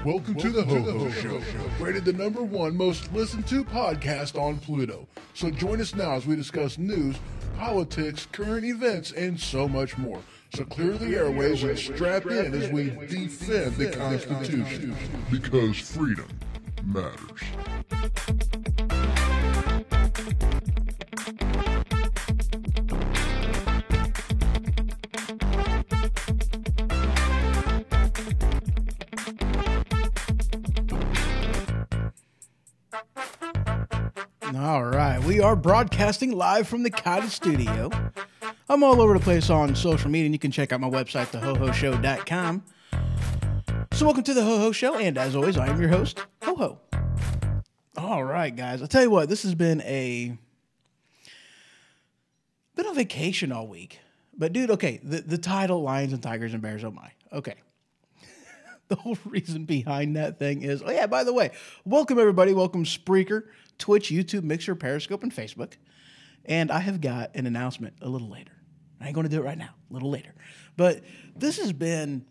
Welcome to the Ho-Ho Show, rated the #1 most listened to podcast on Pluto. So join us now as we discuss news, politics, current events, and so much more. So clear the airways and strap in as we defend the Constitution. Because freedom matters. All right, we are broadcasting live from the Kata Studio. I'm all over the place on social media, and you can check out my website, thehohoshow.com. So welcome to the Ho-Ho Show, and as always, I am your host, Ho-Ho. All right, guys, I'll tell you what, this has been on vacation all week. But dude, okay, the title, Lions and Tigers and Bears, oh my, okay. The whole reason behind that thing is, oh yeah, by the way, welcome everybody, welcome Spreaker, Twitch, YouTube, Mixer, Periscope, and Facebook. And I have got an announcement a little later. I ain't going to do it right now, a little later. But this has been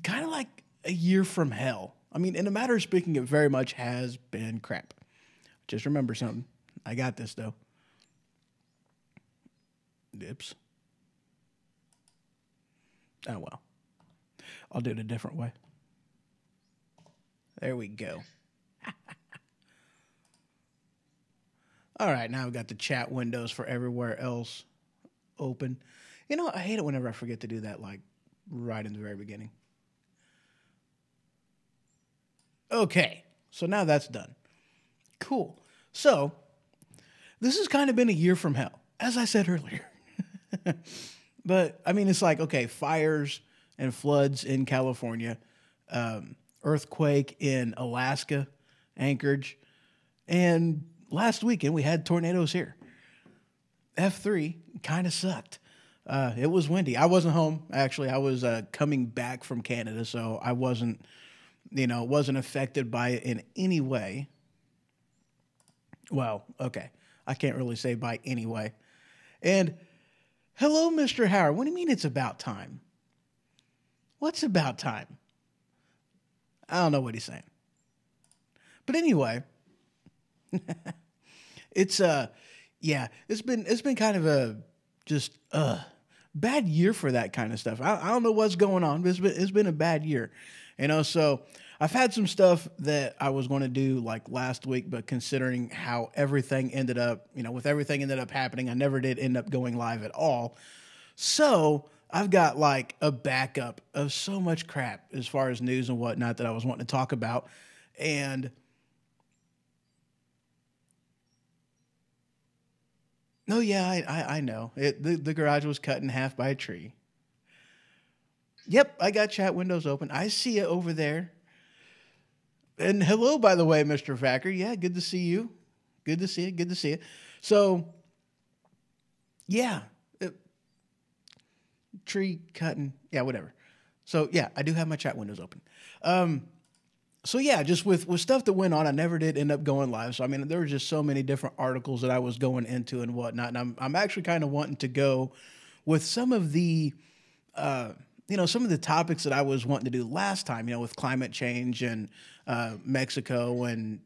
kind of like a year from hell. I mean, in a matter of speaking, it very much has been crap. Just remember something. I got this, though. Dips. Oh, well. I'll do it a different way. There we go. All right, now I've got the chat windows for everywhere else open. You know, I hate it whenever I forget to do that, like, right in the very beginning. Okay, so now that's done. Cool. So, this has kind of been a year from hell, as I said earlier. But, I mean, it's like, okay, fires and floods in California, earthquake in Alaska, Anchorage, and last weekend, we had tornadoes here. F3 kind of sucked. It was windy. I wasn't home, actually. I was coming back from Canada, so I wasn't affected by it in any way. Well, okay. I can't really say by any way. And, hello, Mr. Howard. What do you mean it's about time? What's about time? I don't know what he's saying. But anyway... It's been kind of a just bad year for that kind of stuff. I don't know what's going on, but it's been a bad year, you know. So I've had some stuff that I was going to do like last week, but considering how everything ended up, with everything ended up happening, I never did end up going live at all. So I've got like a backup of so much crap as far as news and whatnot that I was wanting to talk about, and No, yeah, I know. The garage was cut in half by a tree. Yep, I got chat windows open. I see it over there. And hello, by the way, Mr. Vacker. Yeah, good to see you. Good to see it. Good to see it. So, yeah, tree cutting. Yeah, whatever. So, yeah, I do have my chat windows open. So yeah, just with stuff that went on, I never did end up going live. So I mean, there were just so many different articles that I was going into and whatnot. And I'm actually kind of wanting to go with some of the some of the topics that I was wanting to do last time. With climate change and Mexico and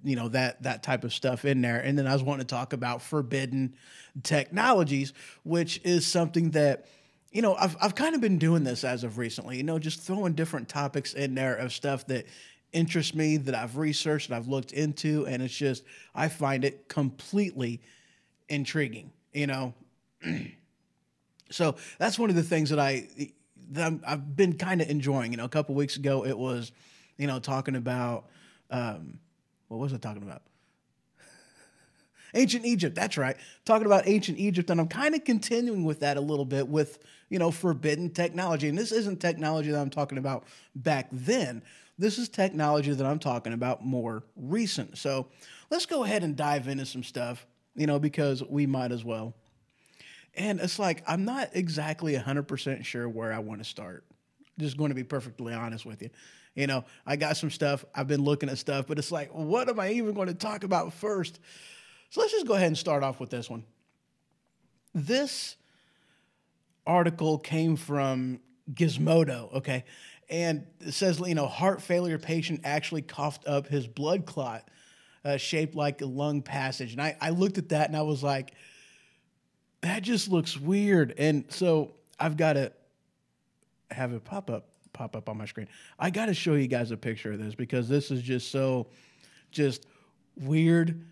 that type of stuff in there. And then I was wanting to talk about forbidden technologies, which is something that. I've kind of been doing this as of recently, just throwing different topics in there of stuff that interests me, that I've researched, that I've looked into, and it's just, I find it completely intriguing, So that's one of the things that I've been kind of enjoying. A couple weeks ago, it was, talking about, what was I talking about? Ancient Egypt, that's right. Talking about ancient Egypt, and I'm kind of continuing with that a little bit with, forbidden technology. And this isn't technology that I'm talking about back then. This is technology that I'm talking about more recent. So let's go ahead and dive into some stuff, because we might as well. And it's like, I'm not exactly 100% sure where I want to start. Just going to be perfectly honest with you. I got some stuff. I've been looking at stuff, but it's like, what am I even going to talk about first? So let's just go ahead and start off with this one. This article came from Gizmodo, okay? And it says, heart failure patient actually coughed up his blood clot shaped like a lung passage. And I looked at that and I was like, that just looks weird. And so I've got to have it pop up on my screen. I got to show you guys a picture of this because this is just weird,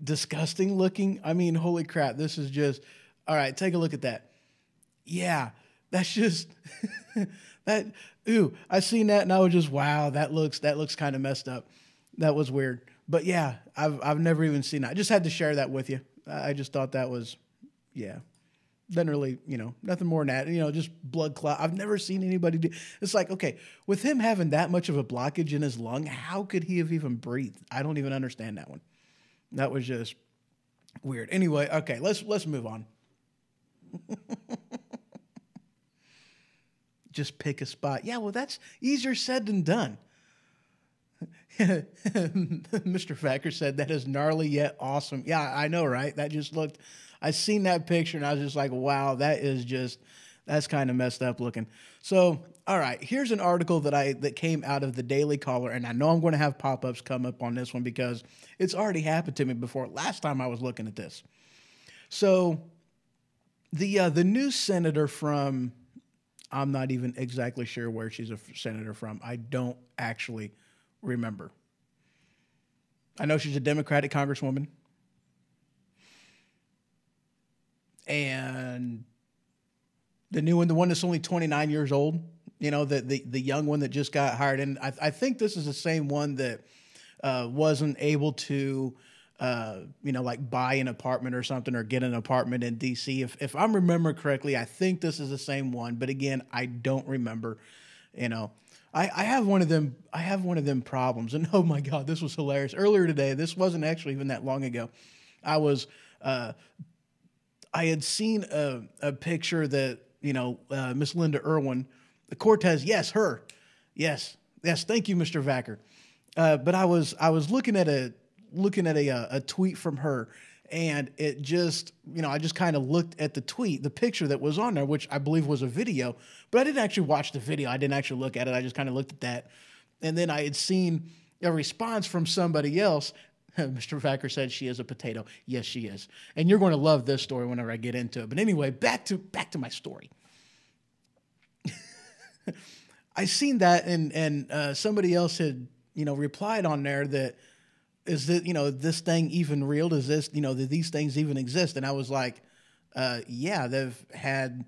disgusting looking. I mean, holy crap. This is just, all right, take a look at that. Yeah, that's just, that, ooh, I seen that and I was just, wow, that looks kind of messed up. That was weird. But yeah, I've never even seen that. I just had to share that with you. I just thought that was, yeah. Doesn't really, nothing more than that, just blood clot. I've never seen anybody do. It's like, okay, with him having that much of a blockage in his lung, how could he have even breathed? I don't even understand that one. That was just weird. Anyway, okay, let's move on. Just pick a spot. Yeah, well, that's easier said than done. Mr. Facker said that is gnarly yet awesome. Yeah, I know, right? That just looked, I seen that picture and I was just like, wow, that's kind of messed up looking. So, all right, here's an article that came out of the Daily Caller, and I know I'm going to have pop-ups come up on this one because it's already happened to me before. Last time I was looking at this. So, the new senator from, I'm not even exactly sure where she's a senator from. I don't actually remember. I know she's a Democratic congresswoman. And the new one, the one that's only 29 years old, the young one that just got hired. And I think this is the same one that wasn't able to, buy an apartment or something or get an apartment in D.C. If I'm remembering correctly, I think this is the same one. But again, I don't remember, I have one of them problems. And oh my God, this was hilarious. Earlier today, this wasn't actually even that long ago. I had seen a picture that, Miss Linda Irwin, the Cortez, yes, her. Yes. Thank you, Mr. Vacker. But I was looking at a tweet from her, and it just, I just kind of looked at the tweet, the picture that was on there, which I believe was a video, but I didn't actually watch the video. I didn't actually look at it. I just kind of looked at that. And then I had seen a response from somebody else. Mr. Vacker said she is a potato. Yes, she is. And you're going to love this story whenever I get into it. But anyway, back to my story. I seen that, and somebody else had, replied on there that, is that, this thing even real? Does this, do these things even exist? And I was like, yeah, they've had,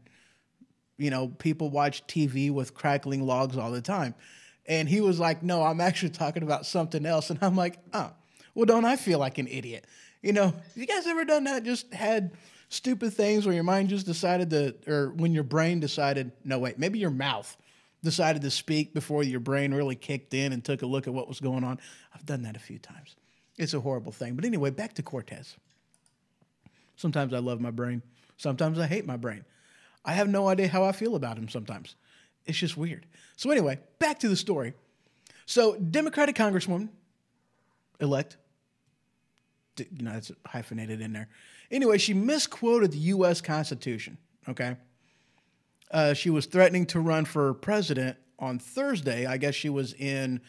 people watch TV with crackling logs all the time. And he was like, no, I'm actually talking about something else. And I'm like, oh, well, don't I feel like an idiot? You guys ever done that? Just had stupid things where your mind just decided or when your brain decided, no, wait, maybe your mouth decided to speak before your brain really kicked in and took a look at what was going on. I've done that a few times. It's a horrible thing. But anyway, back to Cortez. Sometimes I love my brain. Sometimes I hate my brain. I have no idea how I feel about him sometimes. It's just weird. So anyway, back to the story. So Democratic Congresswoman elect, it's hyphenated in there. Anyway, she misquoted the U.S. Constitution, okay? She was threatening to run for president on Thursday. I guess she was in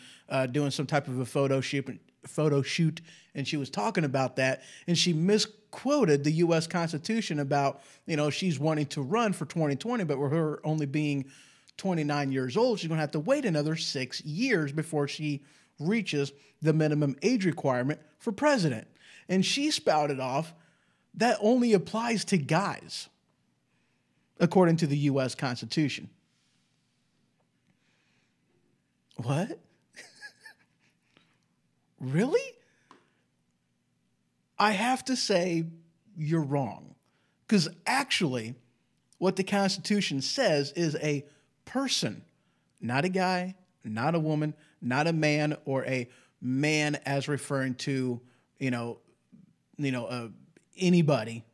doing some type of a photo shoot, and she was talking about that, and she misquoted the U.S. Constitution about, she's wanting to run for 2020, but with her only being 29 years old, she's going to have to wait another 6 years before she reaches the minimum age requirement for president. And she spouted off that only applies to guys, according to the U.S. Constitution. What? Really? I have to say you're wrong. Because actually, what the Constitution says is a person, not a guy, not a woman, not a man, or a man as referring to, anybody,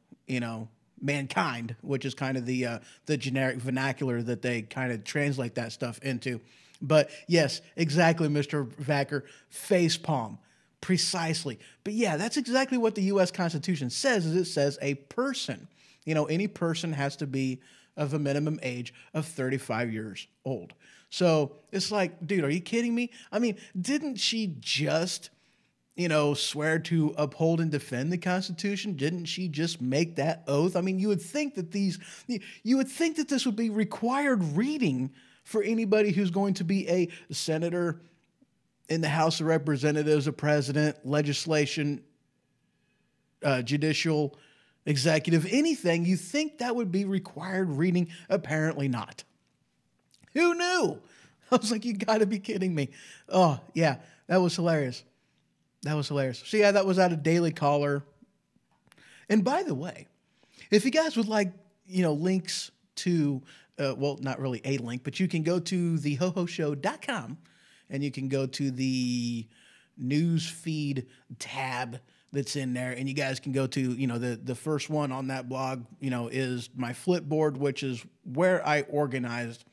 mankind, which is kind of the generic vernacular that they kind of translate that stuff into. But yes, exactly, Mr. Vacker, face palm, precisely. But yeah, that's exactly what the U.S. Constitution says, is it says a person. Any person has to be of a minimum age of 35 years old. So it's like, dude, are you kidding me? I mean, didn't she just, swear to uphold and defend the Constitution? Didn't she just make that oath? I mean, you would think that this would be required reading for anybody who's going to be a senator in the House of Representatives, a president, legislation, judicial, executive, anything. You think that would be required reading? Apparently not. Who knew? I was like, you got to be kidding me. Oh, yeah, that was hilarious. So, yeah, that was out of Daily Caller. And by the way, if you guys would like, links to, not really a link, but you can go to thehohoshow.com and you can go to the news feed tab that's in there, and you guys can go to, the first one on that blog, is my Flipboard, which is where I organized,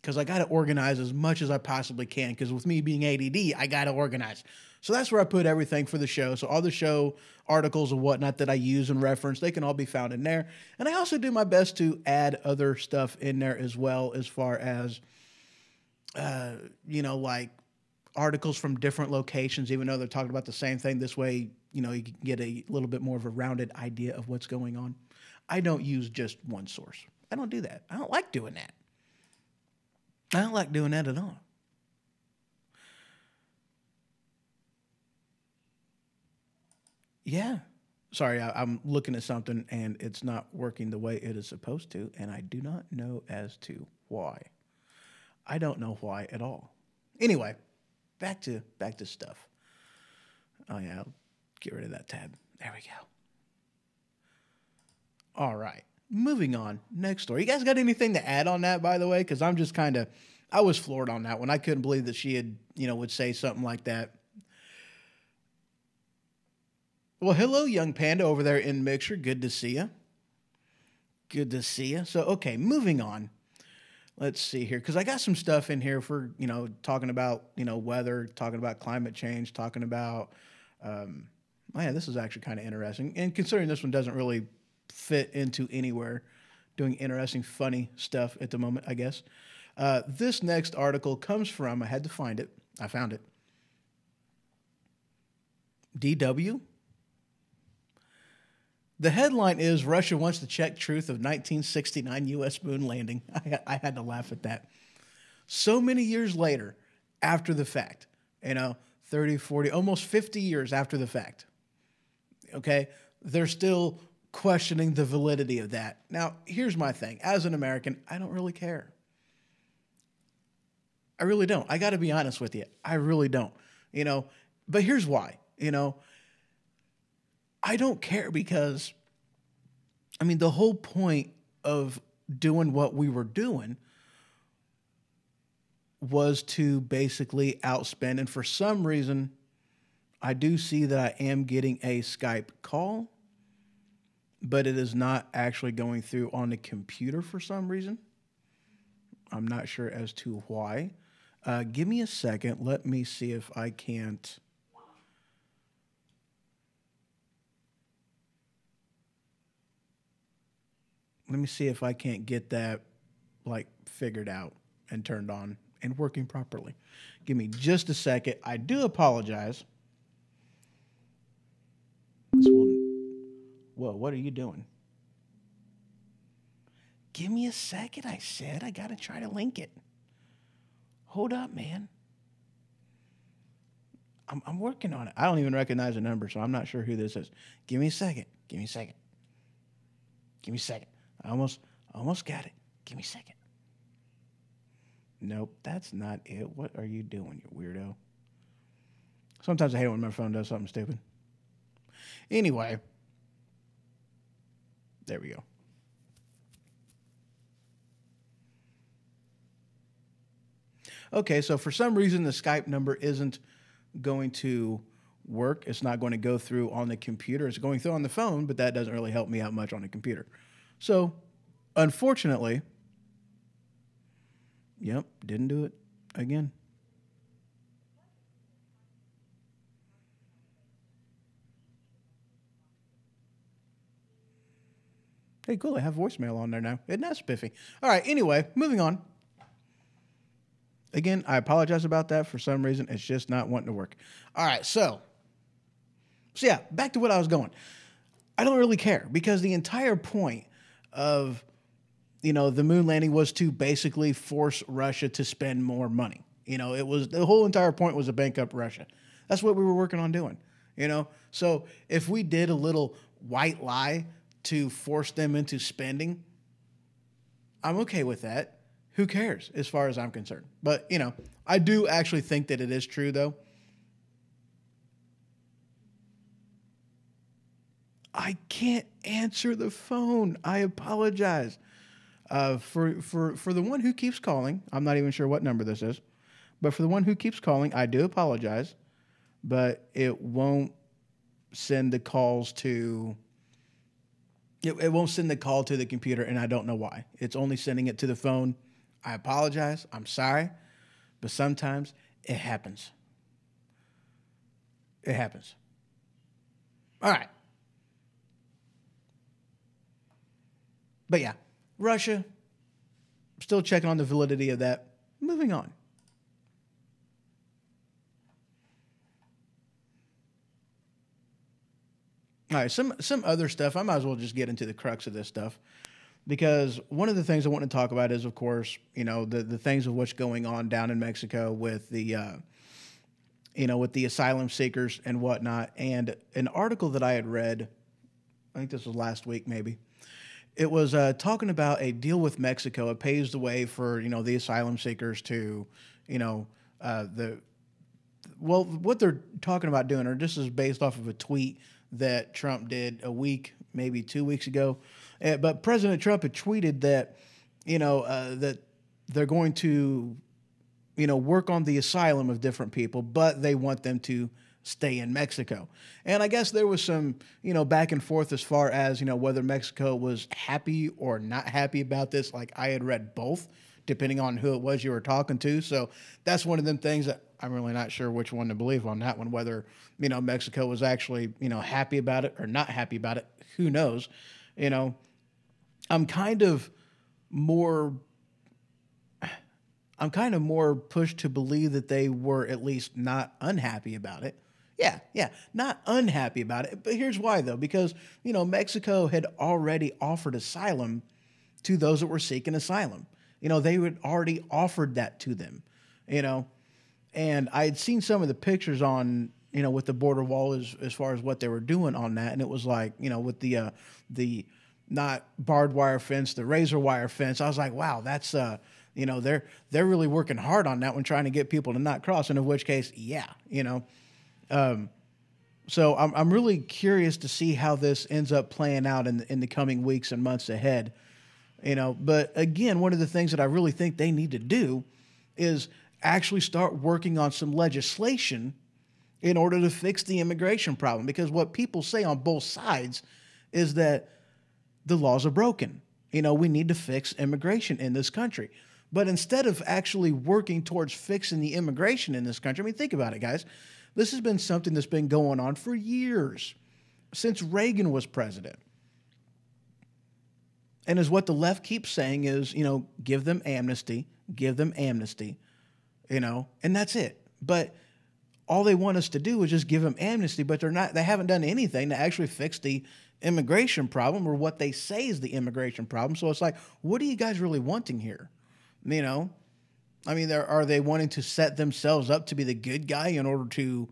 because I got to organize as much as I possibly can, because with me being ADD, I got to organize. So that's where I put everything for the show. So all the show articles and whatnot that I use and reference, they can all be found in there. And I also do my best to add other stuff in there as well, as far as, like articles from different locations, even though they're talking about the same thing. This way, you can get a little bit more of a rounded idea of what's going on. I don't use just one source. I don't do that. I don't like doing that. I don't like doing that at all. Yeah. Sorry, I'm looking at something and it's not working the way it is supposed to, and I do not know as to why. I don't know why at all. Anyway, back to stuff. Oh yeah, I'll get rid of that tab. There we go. All right, moving on. Next story. You guys got anything to add on that, by the way? Because I'm just I was floored on that one. I couldn't believe that she had, would say something like that. Well, hello, young panda over there in Mixer. Good to see you. So, okay, moving on. Let's see here, because I got some stuff in here for, talking about, weather, talking about climate change, talking about, this is actually kind of interesting. And considering this one doesn't really fit into anywhere, doing interesting, funny stuff at the moment, I guess. This next article comes from, I had to find it. I found it. DW. The headline is, Russia wants to check truth of 1969 U.S. moon landing. I had to laugh at that. So many years later, after the fact, 30, 40, almost 50 years after the fact, okay, they're still questioning the validity of that. Now, here's my thing. As an American, I don't really care. I really don't. I got to be honest with you. I really don't. But here's why. I don't care because, I mean, the whole point of doing what we were doing was to basically outspend. And for some reason, I do see that I am getting a Skype call, but it is not actually going through on the computer for some reason. I'm not sure as to why. Give me a second. Let me see if I can't. Let me see if I can't get that like figured out and turned on and working properly. Give me just a second. I do apologize. This one. Whoa, what are you doing? Give me a second, I said. I got to try to link it. Hold up, man. I'm working on it. I don't even recognize the number, so I'm not sure who this is. Give me a second. Give me a second. Give me a second. I almost got it. Give me a second. Nope, that's not it. What are you doing, you weirdo? Sometimes I hate it when my phone does something stupid. Anyway, there we go. Okay, so for some reason, the Skype number isn't going to work. It's not going to go through on the computer. It's going through on the phone, but that doesn't really help me out much on the computer. So, unfortunately, yep, didn't do it again. Hey, cool, I have voicemail on there now. Isn't that spiffy? All right, anyway, moving on. Again, I apologize about that. For some reason, it's just not wanting to work. All right, so yeah, back to what I was going. I don't really care because the entire point of, the moon landing was to basically force Russia to spend more money. It was the whole entire point was to bank up Russia. That's what we were working on doing, So if we did a little white lie to force them into spending, I'm okay with that. Who cares as far as I'm concerned? But, I do actually think that it is true, though. I can't answer the phone. I apologize. For the one who keeps calling, I'm not even sure what number this is, but for the one who keeps calling, I do apologize, but it won't send the calls to... It won't send the call to the computer, and I don't know why. It's only sending it to the phone. I apologize. I'm sorry. But sometimes it happens. It happens. All right. But yeah, Russia, still checking on the validity of that. Moving on. All right, some other stuff. I might as well just get into the crux of this stuff. Because one of the things I want to talk about is, of course, the things of what's going on down in Mexico with the, with the asylum seekers and whatnot. And an article that I had read, I think this was last week maybe, it was talking about a deal with Mexico. It paves the way for, the asylum seekers to, what they're talking about doing, or this is based off of a tweet that Trump did a week, maybe 2 weeks ago. But President Trump had tweeted that, that they're going to, work on the asylum of different people, but they want them to stay in Mexico. And I guess there was some, back and forth as far as, whether Mexico was happy or not happy about this. Like I had read both, depending on who it was you were talking to. So that's one of them things that I'm really not sure which one to believe on that one, whether, Mexico was actually, happy about it or not happy about it. Who knows? I'm kind of more pushed to believe that they were at least not unhappy about it. Yeah, not unhappy about it. But here's why, though, because, Mexico had already offered asylum to those that were seeking asylum. They had already offered that to them, and I had seen some of the pictures on, with the border wall as far as what they were doing on that. And it was like, with the not barbed wire fence, the razor wire fence. I was like, wow, that's, they're really working hard on that one, trying to get people to not cross. And in which case, yeah, So I'm really curious to see how this ends up playing out in the coming weeks and months ahead. But again, one of the things that I really think they need to do is actually start working on some legislation in order to fix the immigration problem. Because what people say on both sides is that the laws are broken. We need to fix immigration in this country. But instead of actually working towards fixing the immigration in this country, I mean, think about it, guys. This has been something that's been going on for years, since Reagan was president. And is what the left keeps saying is, give them amnesty, and that's it. But all they want us to do is just give them amnesty, but they haven't done anything to actually fix the immigration problem, or what they say is the immigration problem. So it's like, what are you guys really wanting here? I mean, are they wanting to set themselves up to be the good guy in order to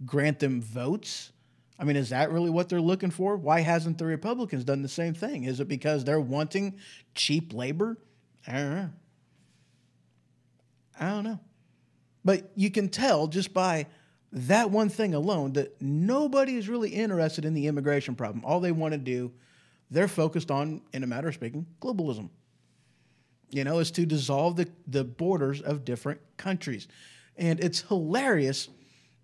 grant them votes? I mean, is that really what they're looking for? Why hasn't the Republicans done the same thing? Is it because they're wanting cheap labor? I don't know. But you can tell just by that one thing alone that nobody is really interested in the immigration problem. All they want to do, they're focused on, in a matter of speaking, globalism. Is to dissolve the borders of different countries. And it's hilarious,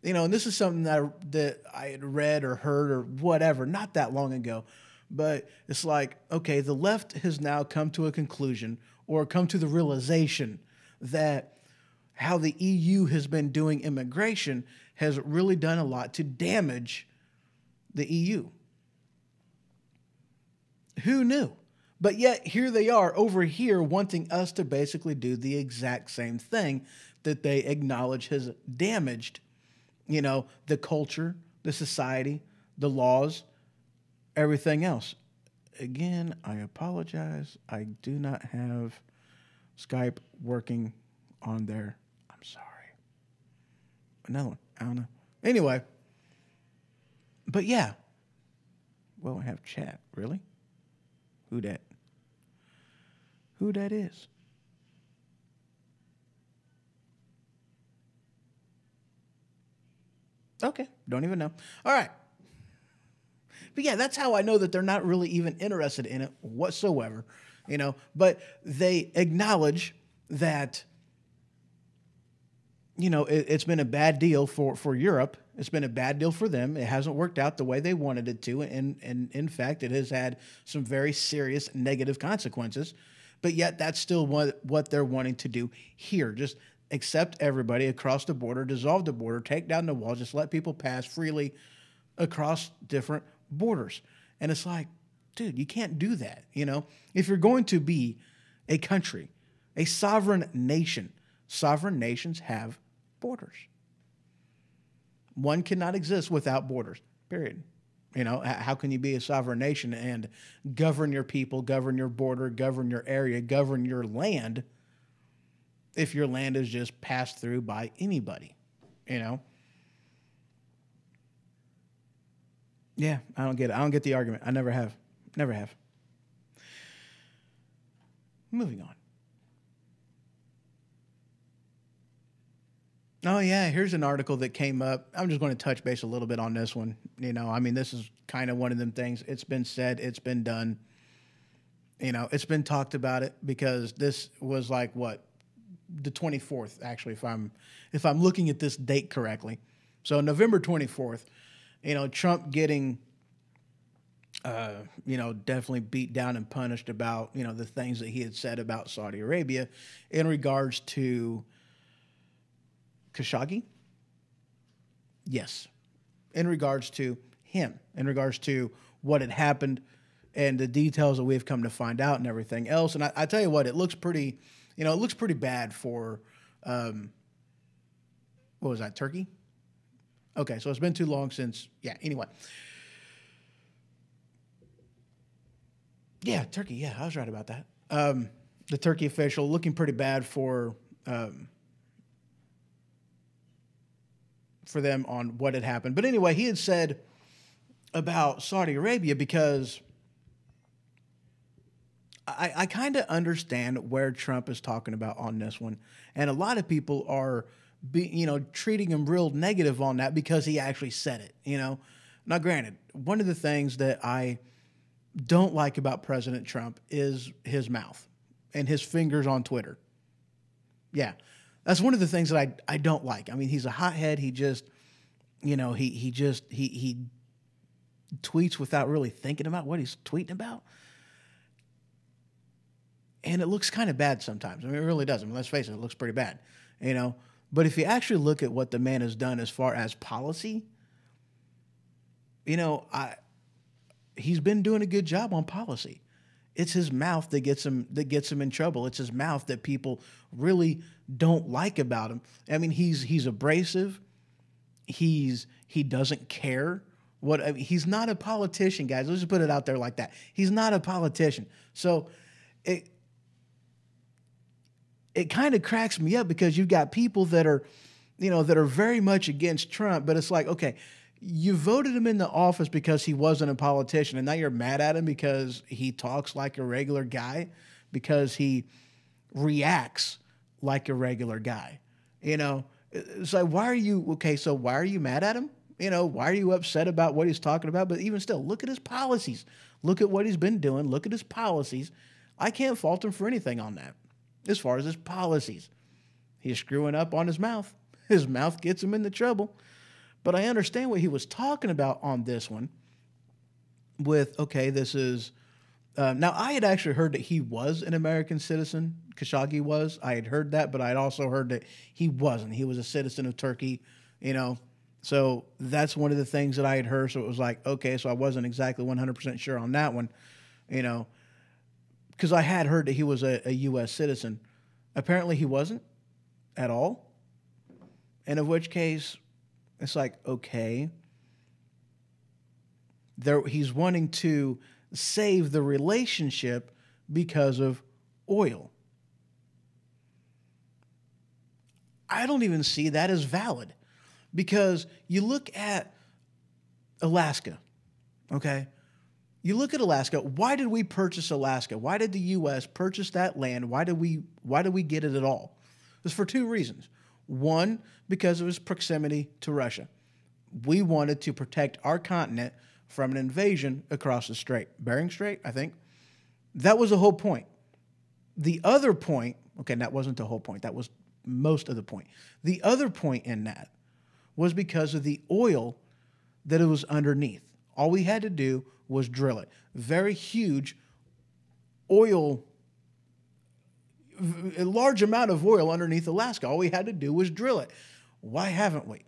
and this is something that I had read or heard or whatever, not that long ago. But it's like, okay, the left has now come to a conclusion or come to the realization that how the EU has been doing immigration has really done a lot to damage the EU. Who knew? But yet here they are over here wanting us to basically do the exact same thing that they acknowledge has damaged, the culture, the society, the laws, everything else. Again, I apologize. I do not have Skype working on there. I'm sorry. Another one. I don't know. Anyway. But yeah. Well, I have chat. Really? Who that? Who that is? Okay. Don't even know. All right. But yeah, that's how I know that they're not really even interested in it whatsoever, but they acknowledge that, it's been a bad deal for Europe. It's been a bad deal for them. It hasn't worked out the way they wanted it to. And in fact, it has had some very serious negative consequences. But yet that's still what they're wanting to do here. Just accept everybody across the border, dissolve the border, take down the walls, just let people pass freely across different borders. And it's like, dude, you can't do that. If you're going to be a country, a sovereign nation, sovereign nations have borders. One cannot exist without borders, period. How can you be a sovereign nation and govern your people, govern your border, govern your area, govern your land if your land is just passed through by anybody, Yeah, I don't get it. I don't get the argument. I never have. Never have. Moving on. Oh, yeah, here's an article that came up. I'm just going to touch base a little bit on this one. This is kind of one of them things. It's been said. It's been done. It's been talked about it because this was like, what, the 24th, actually, if I'm looking at this date correctly. So November 24th, Trump getting, definitely beat down and punished about, the things that he had said about Saudi Arabia in regards to Khashoggi? Yes. In regards to him, in regards to what had happened and the details that we've come to find out and everything else. And I tell you what, it looks pretty bad for, what was that, Turkey? Okay, so it's been too long since, anyway. Yeah, Turkey, yeah, I was right about that. The Turkey official looking pretty bad for them on what had happened. But anyway, he had said about Saudi Arabia, because I kind of understand where Trump is talking about on this one. And a lot of people are treating him real negative on that because he actually said it, Now, granted, one of the things that I don't like about President Trump is his mouth and his fingers on Twitter. Yeah, that's one of the things that I don't like. I mean, he's a hothead. He just, he tweets without really thinking about what he's tweeting about. And it looks kind of bad sometimes. I mean, it really does. I mean, let's face it, it looks pretty bad, But if you actually look at what the man has done as far as policy, he's been doing a good job on policy. It's his mouth that gets him in trouble. It's his mouth that people really don't like about him. I mean, he's abrasive. He doesn't care he's not a politician, guys. Let's just put it out there like that. He's not a politician. So it kind of cracks me up because you've got people that are very much against Trump, but it's like, okay, you voted him in the office because he wasn't a politician, and now you're mad at him because he talks like a regular guy, because he reacts like a regular guy. It's like, why are you mad at him? Why are you upset about what he's talking about? But even still, look at his policies. Look at what he's been doing. Look at his policies. I can't fault him for anything on that. As far as his policies, he's screwing up on his mouth. His mouth gets him into trouble. But I understand what he was talking about on this one this is... now, I had actually heard that he was an American citizen. Khashoggi was. I had heard that, but I had also heard that he wasn't. He was a citizen of Turkey, So that's one of the things that I had heard. So it was like, okay, so I wasn't exactly 100% sure on that one, because I had heard that he was a U.S. citizen. Apparently he wasn't at all. And of which case, it's like, okay, he's wanting to save the relationship because of oil. I don't even see that as valid, because you look at Alaska, okay? You look at Alaska. Why did we purchase Alaska? Why did the U.S. purchase that land? Why did we get it at all? It was for two reasons. One, because of its proximity to Russia. We wanted to protect our continent from an invasion across the strait. Bering Strait, I think. That was the whole point. The other point, okay, that wasn't the whole point. That was most of the point. The other point in that was because of the oil that it was underneath. All we had to do was drill it. Very huge oil, a large amount of oil underneath Alaska. All we had to do was drill it. Why haven't we?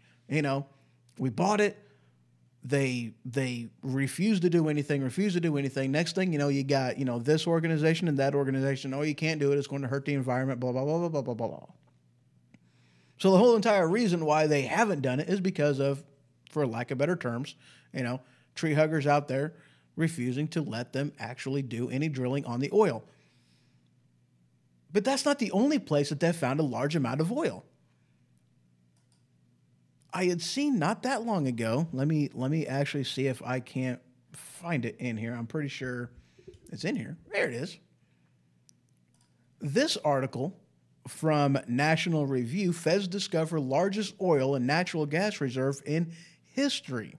We bought it. They refused to do anything. Next thing you know, you got, this organization and that organization. Oh, you can't do it. It's going to hurt the environment, blah, blah, blah, blah, blah, blah, blah. So the whole entire reason why they haven't done it is because of, for lack of better terms, tree huggers out there refusing to let them actually do any drilling on the oil. But that's not the only place that they've found a large amount of oil. I had seen not that long ago. Let me actually see if I can't find it in here. I'm pretty sure it's in here. There it is. This article from National Review: Feds discover largest oil and natural gas reserve in history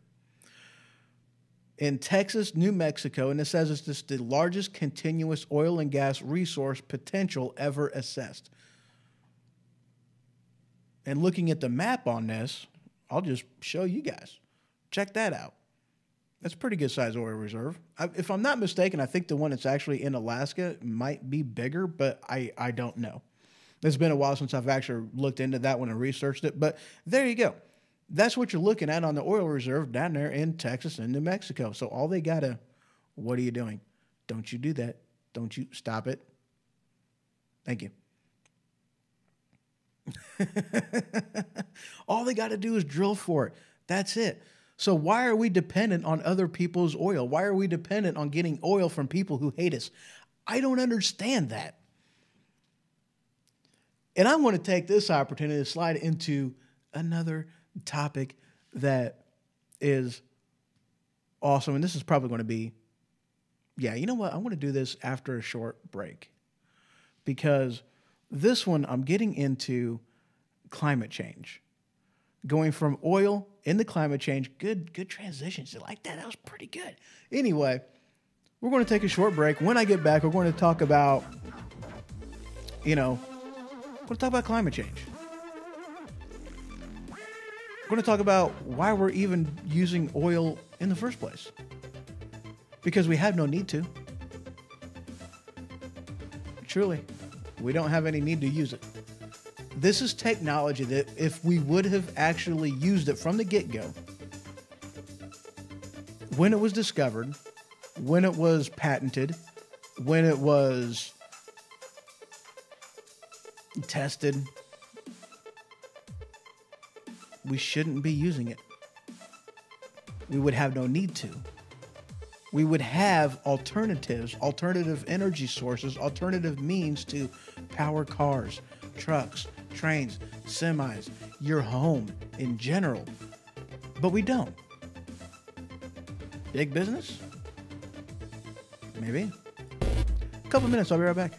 in Texas, New Mexico, and it says it's just the largest continuous oil and gas resource potential ever assessed. And looking at the map on this, I'll just show you guys. Check that out. That's a pretty good size oil reserve. If I'm not mistaken, I think the one that's actually in Alaska might be bigger, but I don't know. It's been a while since I've actually looked into that one and researched it, but there you go. That's what you're looking at on the oil reserve down there in Texas and New Mexico. So all they gotta, what are you doing? Don't you do that. Don't you stop it. Thank you. All they got to do is drill for it. That's it. So why are we dependent on other people's oil? Why are we dependent on getting oil from people who hate us? I don't understand that. And I want to take this opportunity to slide into another topic that is awesome. And this is probably going to be, you know what? I want to do this after a short break, because this one I'm getting into climate change. going from oil into climate change. Good transitions. You like that? That was pretty good. Anyway, we're going to take a short break. When I get back, we're going to talk about, we're going to talk about climate change. We're going to talk about why we're even using oil in the first place. Because we have no need to. Truly, we don't have any need to use it. This is technology that if we would have actually used it from the get-go, when it was discovered, when it was patented, when it was tested, we shouldn't be using it. We would have no need to. We would have alternatives, alternative energy sources, alternative means to power cars, trucks, trains, semis, your home in general. But we don't. Big business? Maybe. A couple minutes, I'll be right back.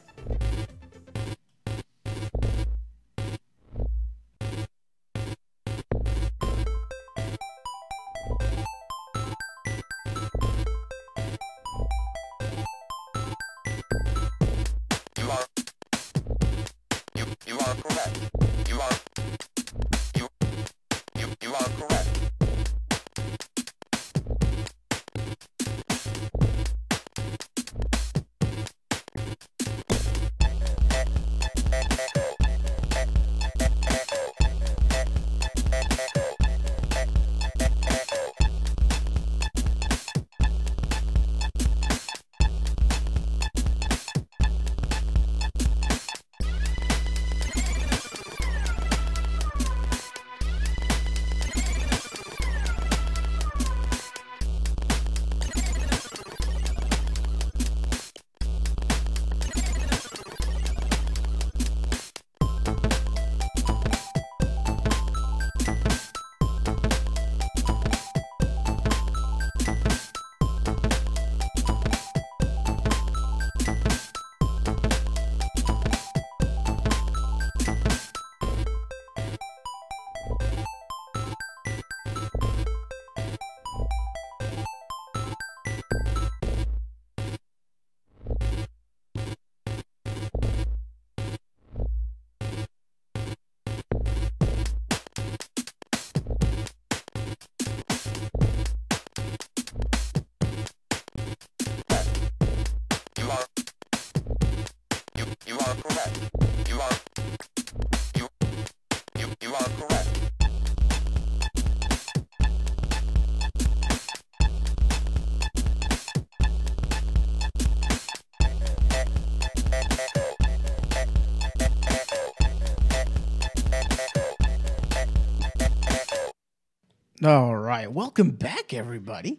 All right. Welcome back, everybody.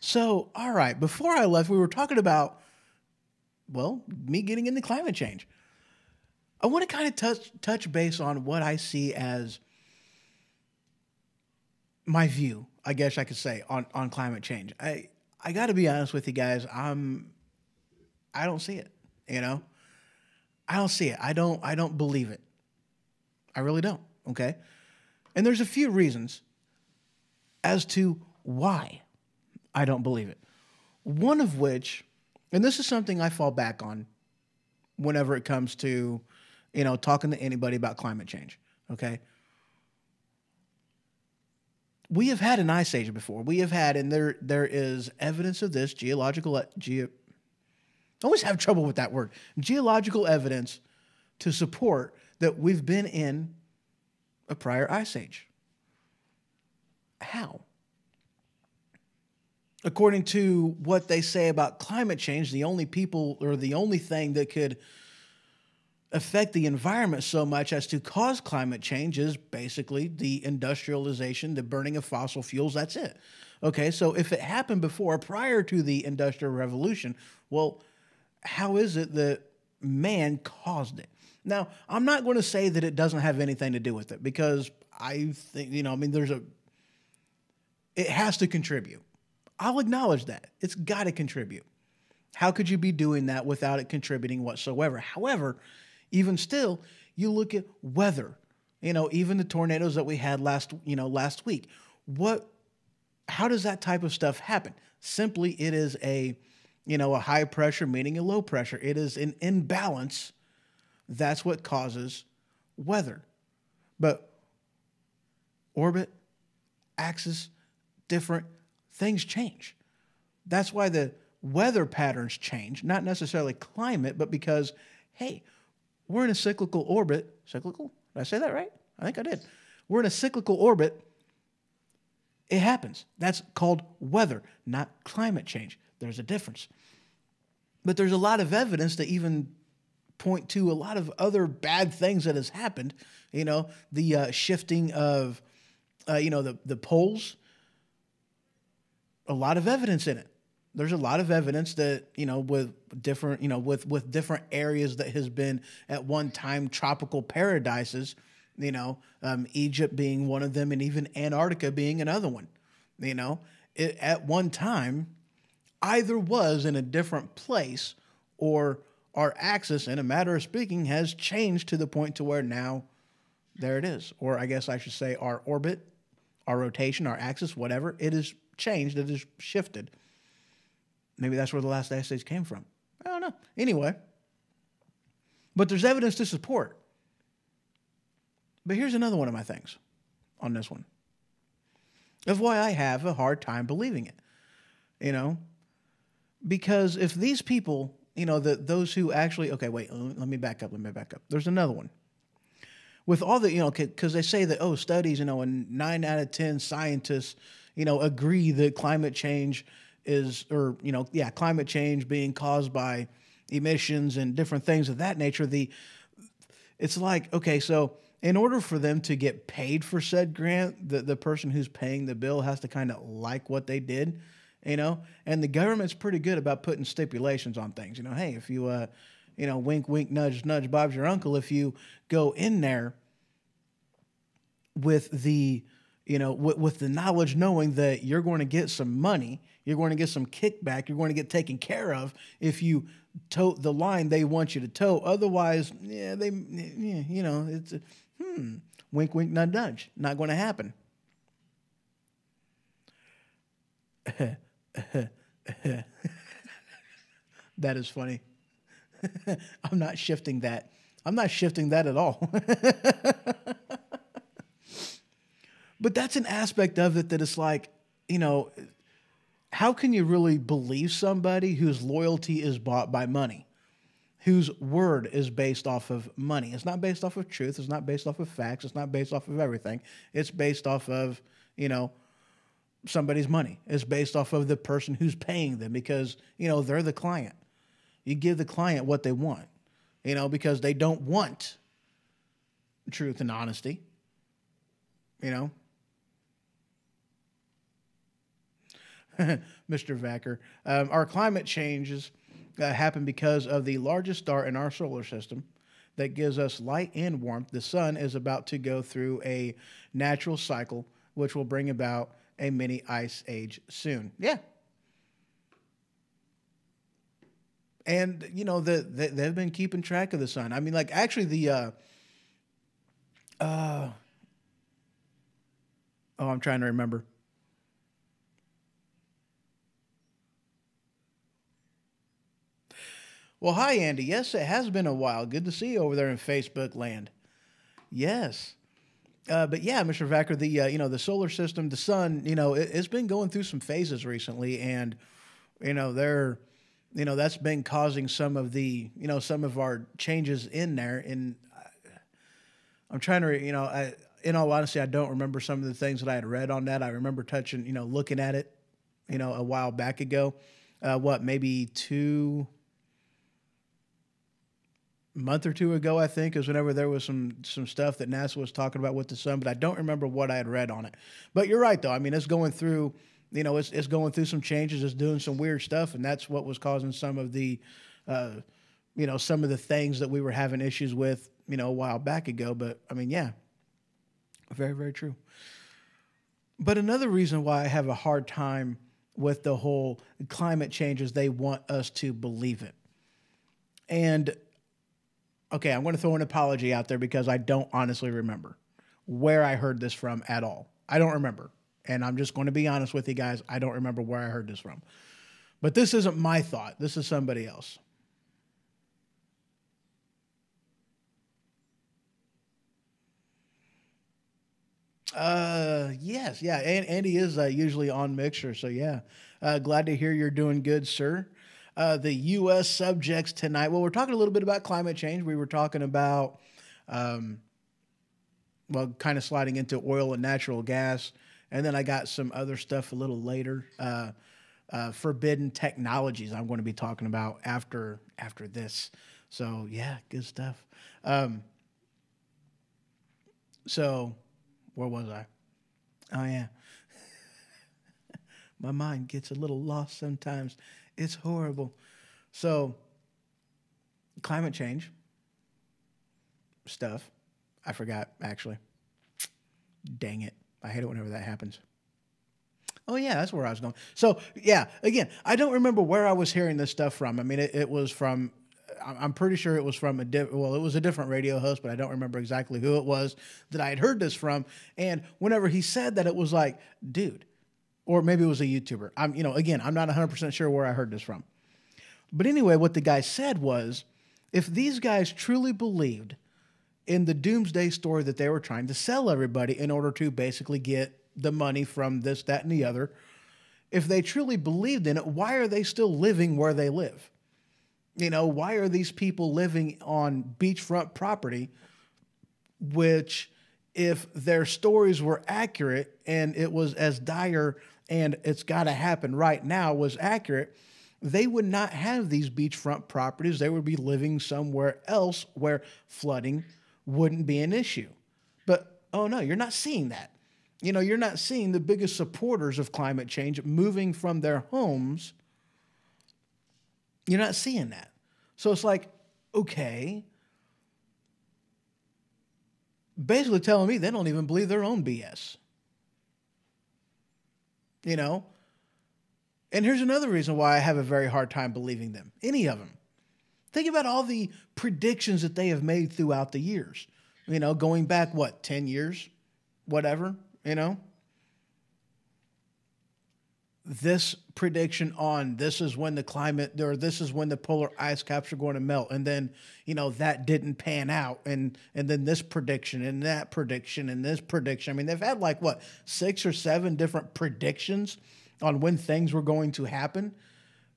So, all right. Before I left, we were talking about, well, me getting into climate change. I want to kind of touch base on what I see as my view, I guess I could say, on climate change. I got to be honest with you guys. I don't see it, I don't see it. I don't believe it. I really don't, okay? And there's a few reasons as to why I don't believe it. One of which, and this is something I fall back on whenever it comes to, talking to anybody about climate change, okay? We have had an ice age before. We have had, and there is evidence of this, I always have trouble with that word, geological evidence to support that we've been in a prior ice age. How? According to what they say about climate change, the only people or the only thing that could affect the environment so much as to cause climate change is basically the industrialization, the burning of fossil fuels. That's it. Okay, so if it happened before, prior to the Industrial Revolution, well, how is it that man caused it? Now, I'm not going to say that it doesn't have anything to do with it because I think, it has to contribute. I'll acknowledge that. It's got to contribute. How could you be doing that without it contributing whatsoever? However, even still, you look at weather, even the tornadoes that we had last week. How does that type of stuff happen? Simply, it is a high pressure meeting a low pressure. It is an imbalance. That's what causes weather. But orbit, axis, different things change. That's why the weather patterns change, not necessarily climate, but because, hey, we're in a cyclical orbit. Cyclical? Did I say that right? I think I did. We're in a cyclical orbit. It happens. That's called weather, not climate change. There's a difference. But there's a lot of evidence to even point to a lot of other bad things that has happened. The shifting of, the poles. A lot of evidence in it. There's a lot of evidence that, with different areas that has been at one time tropical paradises, Egypt being one of them, and even Antarctica being another one. It at one time either was in a different place, or our axis, in a matter of speaking, has changed to the point to where now there it is. Or I guess I should say our orbit, our rotation, our axis, whatever, it is changed, it is shifted. Maybe that's where the last ice age came from. I don't know. Anyway, but there's evidence to support. But here's another one of my things on this one of why I have a hard time believing it. Because if these people, those who actually, okay, wait, let me back up. There's another one. With all the, because they say that, studies, and 9 out of 10 scientists, agree that climate change climate change being caused by emissions and different things of that nature. It's like, okay, so in order for them to get paid for said grant, the person who's paying the bill has to kind of like what they did, and the government's pretty good about putting stipulations on things. Hey, if you, wink, wink, nudge, nudge, Bob's your uncle, if you go in there with the, with the knowledge, knowing that you're going to get some money, you're going to get some kickback, you're going to get taken care of if you tote the line they want you to tote. Otherwise, it's wink, wink, nudge, nudge. Not going to happen. That is funny. I'm not shifting that. I'm not shifting that at all. But that's an aspect of it that it's like, how can you really believe somebody whose loyalty is bought by money, whose word is based off of money? It's not based off of truth. It's not based off of facts. It's not based off of everything. It's based off of, somebody's money. It's based off of the person who's paying them because, they're the client. You give the client what they want, because they don't want truth and honesty, Mr. Vacker. Our climate changes happen because of the largest star in our solar system that gives us light and warmth. The sun is about to go through a natural cycle, which will bring about a mini ice age soon. Yeah. And, they've been keeping track of the sun. I mean, like, actually I'm trying to remember. Well, hi, Andy. Yes, it has been a while. Good to see you over there in Facebook land. Yes. But yeah, Mr. Vacker, the solar system, the sun, it's been going through some phases recently, and, that's been causing some of the, some of our changes in there. And I'm trying to, in all honesty, I don't remember some of the things that I had read on that. I remember touching, looking at it, a while back ago, maybe 2 month or two ago, I think, is whenever there was some stuff that NASA was talking about with the sun, but I don't remember what I had read on it. But you're right, though. I mean, it's going through, it's going through some changes. It's doing some weird stuff, and that's what was causing some of the, some of the things that we were having issues with, a while back ago. But, I mean, yeah, very, very true. But another reason why I have a hard time with the whole climate change is they want us to believe it. And okay, I'm going to throw an apology out there because I don't honestly remember. where I heard this from at all. I don't remember. And I'm just going to be honest with you guys. I don't remember where I heard this from. But this isn't my thought. This is somebody else. Yes. Yeah. And Andy is usually on Mixer. So, yeah. Glad to hear you're doing good, sir. The U.S. subjects tonight. Well, we're talking a little bit about climate change. We were talking about, kind of sliding into oil and natural gas. And then I got some other stuff a little later. Forbidden technologies I'm going to be talking about after this. So, yeah, good stuff. So, where was I? Oh, yeah. My mind gets a little lost sometimes. It's horrible. So, climate change stuff. I forgot, actually. Dang it. I hate it whenever that happens. Oh, yeah, that's where I was going. So, yeah, again, I don't remember where I was hearing this stuff from. I mean, it was from, I'm pretty sure it was from it was a different radio host, but I don't remember exactly who it was that I had heard this from. And whenever he said that, it was like, dude, or maybe it was a YouTuber. Again, I'm not 100% sure where I heard this from. But anyway, what the guy said was, if these guys truly believed in the doomsday story that they were trying to sell everybody in order to basically get the money from this, that, and the other, if they truly believed in it, why are they still living where they live? Why are these people living on beachfront property, which, if their stories were accurate and it was as dire and it's got to happen right now was accurate, they would not have these beachfront properties. They would be living somewhere else where flooding wouldn't be an issue. But, oh no, you're not seeing that. You're not seeing the biggest supporters of climate change moving from their homes. You're not seeing that. So it's like, okay, basically telling me they don't even believe their own BS. And here's another reason why I have a very hard time believing them, any of them. Think about all the predictions that they have made throughout the years, going back, 10 years, whatever, This prediction on this is when the climate, or this is when the polar ice caps are going to melt. And then, that didn't pan out. And then this prediction and that prediction and this prediction. I mean, they've had 6 or 7 different predictions on when things were going to happen.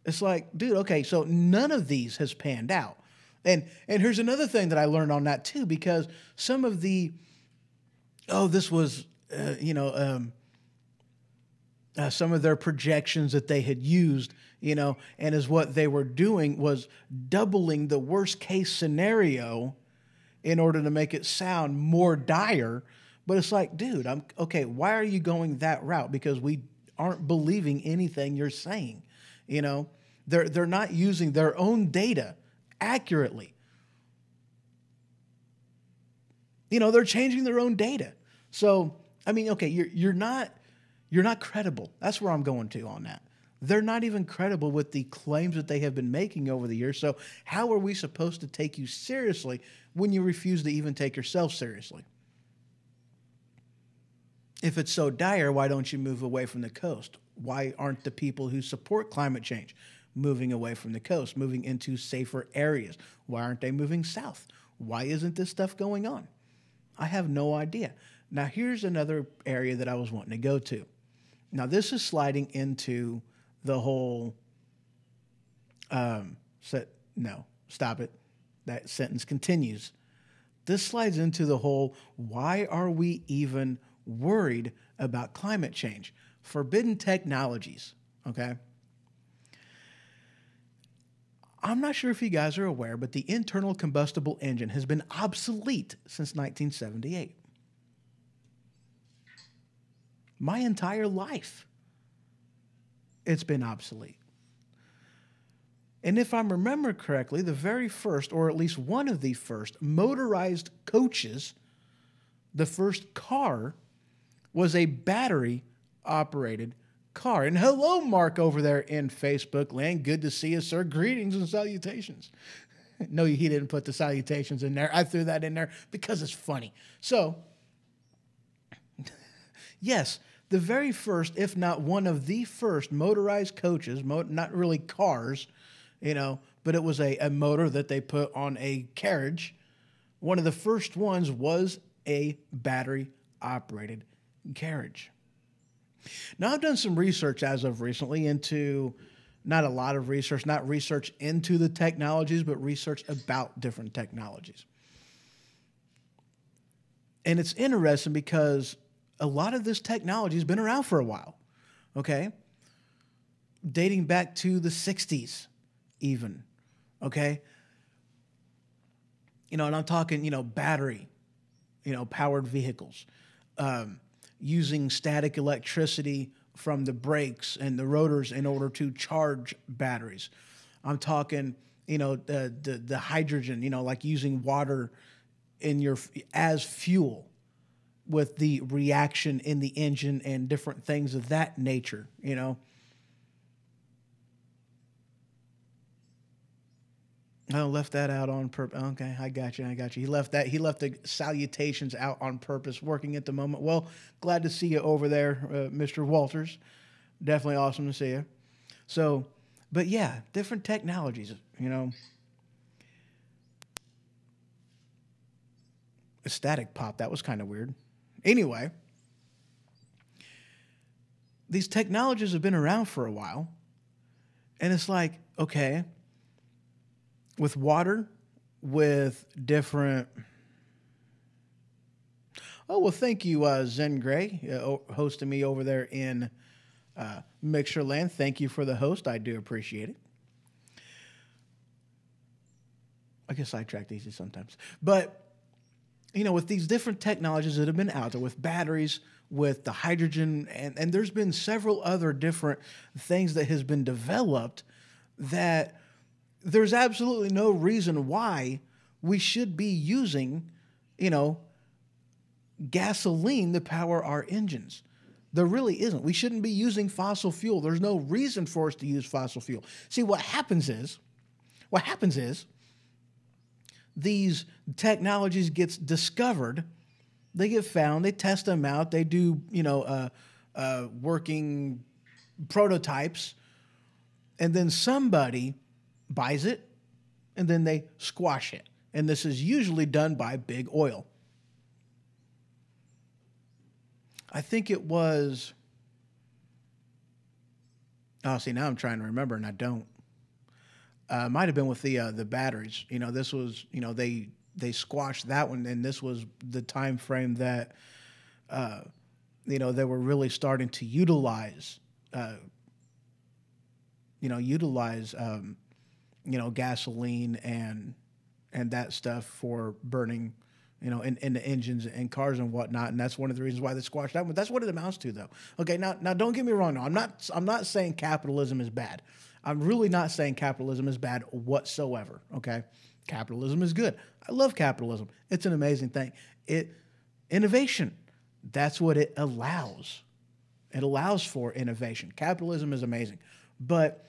It's like, dude, okay, so none of these has panned out. And here's another thing that I learned on that too, because some of the, this was, some of their projections that they had used, and as what they were doing was doubling the worst case scenario in order to make it sound more dire. But it's like, dude, why are you going that route? Because we aren't believing anything you're saying. They're not using their own data accurately. They're changing their own data. So, I mean, okay, you're not credible. That's where I'm going to on that. They're not even credible with the claims that they have been making over the years. So how are we supposed to take you seriously when you refuse to even take yourself seriously? If it's so dire, why don't you move away from the coast? Why aren't the people who support climate change moving away from the coast, moving into safer areas? Why aren't they moving south? Why isn't this stuff going on? I have no idea. Now, here's another area that I was wanting to go to. Now, this is sliding into the whole, no, stop it. That sentence continues. This slides into the whole, why are we even worried about climate change? Forbidden technologies, okay? I'm not sure if you guys are aware, but the internal combustible engine has been obsolete since 1978. My entire life, it's been obsolete. And if I remember correctly, the very first, or at least one of the first, motorized coaches, the first car, was a battery-operated car. And hello, Mark, over there in Facebook land. Good to see you, sir. Greetings and salutations. No, he didn't put the salutations in there. I threw that in there because it's funny. So, Yes, the very first, if not one of the first motorized coaches, not really cars, but it was a motor that they put on a carriage. One of the first ones was a battery-operated carriage. Now, I've done some research as of recently into, not a lot of research, not research into the technologies, but research about different technologies. And it's interesting because a lot of this technology has been around for a while, okay? Dating back to the 60s even, okay? And I'm talking, battery, powered vehicles, using static electricity from the brakes and the rotors in order to charge batteries. I'm talking, the hydrogen, like using water as fuel with the reaction in the engine and different things of that nature, I left that out on purpose. Okay, I got you. He left the salutations out on purpose, working at the moment. Well, glad to see you over there, Mr. Walters. Definitely awesome to see you. So, but yeah, different technologies, A static pop, that was kind of weird. Anyway, these technologies have been around for a while, and it's like, okay, with water, with different... Oh, well, thank you, Zen Gray, hosting me over there in Mixerland. Thank you for the host. I do appreciate it. I get sidetracked easy sometimes. But, with these different technologies that have been out there, with batteries, with the hydrogen, and there's been several other different things that has been developed that there's absolutely no reason why we should be using, gasoline to power our engines. There really isn't. We shouldn't be using fossil fuel. There's no reason for us to use fossil fuel. See, what happens is these technologies gets discovered, they get found, they test them out, they do, working prototypes, and then somebody buys it, and then they squash it. And this is usually done by big oil. I think it was... Oh, see, now I'm trying to remember, and I don't. Might have been with the batteries. This was, they squashed that one, and this was the time frame that, they were really starting to utilize gasoline and that stuff for burning, in the engines and cars and whatnot. And that's one of the reasons why they squashed that one. That's what it amounts to, though. Okay, now don't get me wrong. No, I'm not saying capitalism is bad. I'm really not saying capitalism is bad whatsoever. Okay, capitalism is good. I love capitalism. It's an amazing thing. Innovation. That's what it allows. It allows for innovation. Capitalism is amazing, but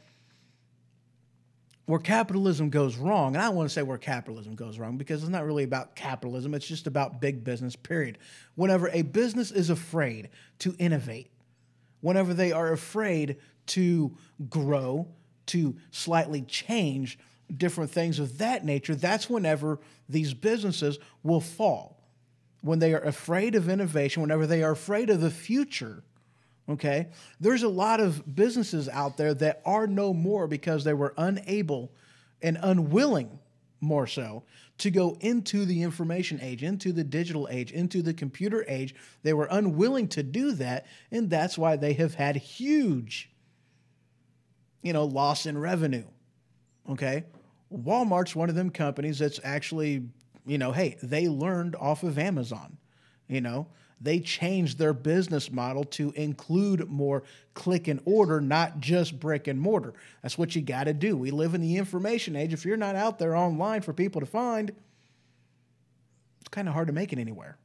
where capitalism goes wrong, and I don't want to say where capitalism goes wrong because it's not really about capitalism. It's just about big business, period. Whenever a business is afraid to innovate, whenever they are afraid to grow, to slightly change different things of that nature, that's whenever these businesses will fall. When they are afraid of innovation, whenever they are afraid of the future, okay, there's a lot of businesses out there that are no more because they were unable and unwilling, more so, to go into the information age, into the digital age, into the computer age. They were unwilling to do that, and that's why they have had huge, loss in revenue, okay? Walmart's one of them companies that's actually, hey, they learned off of Amazon, They changed their business model to include more click and order, not just brick and mortar. That's what you got to do. We live in the information age. If you're not out there online for people to find, it's kind of hard to make it anywhere.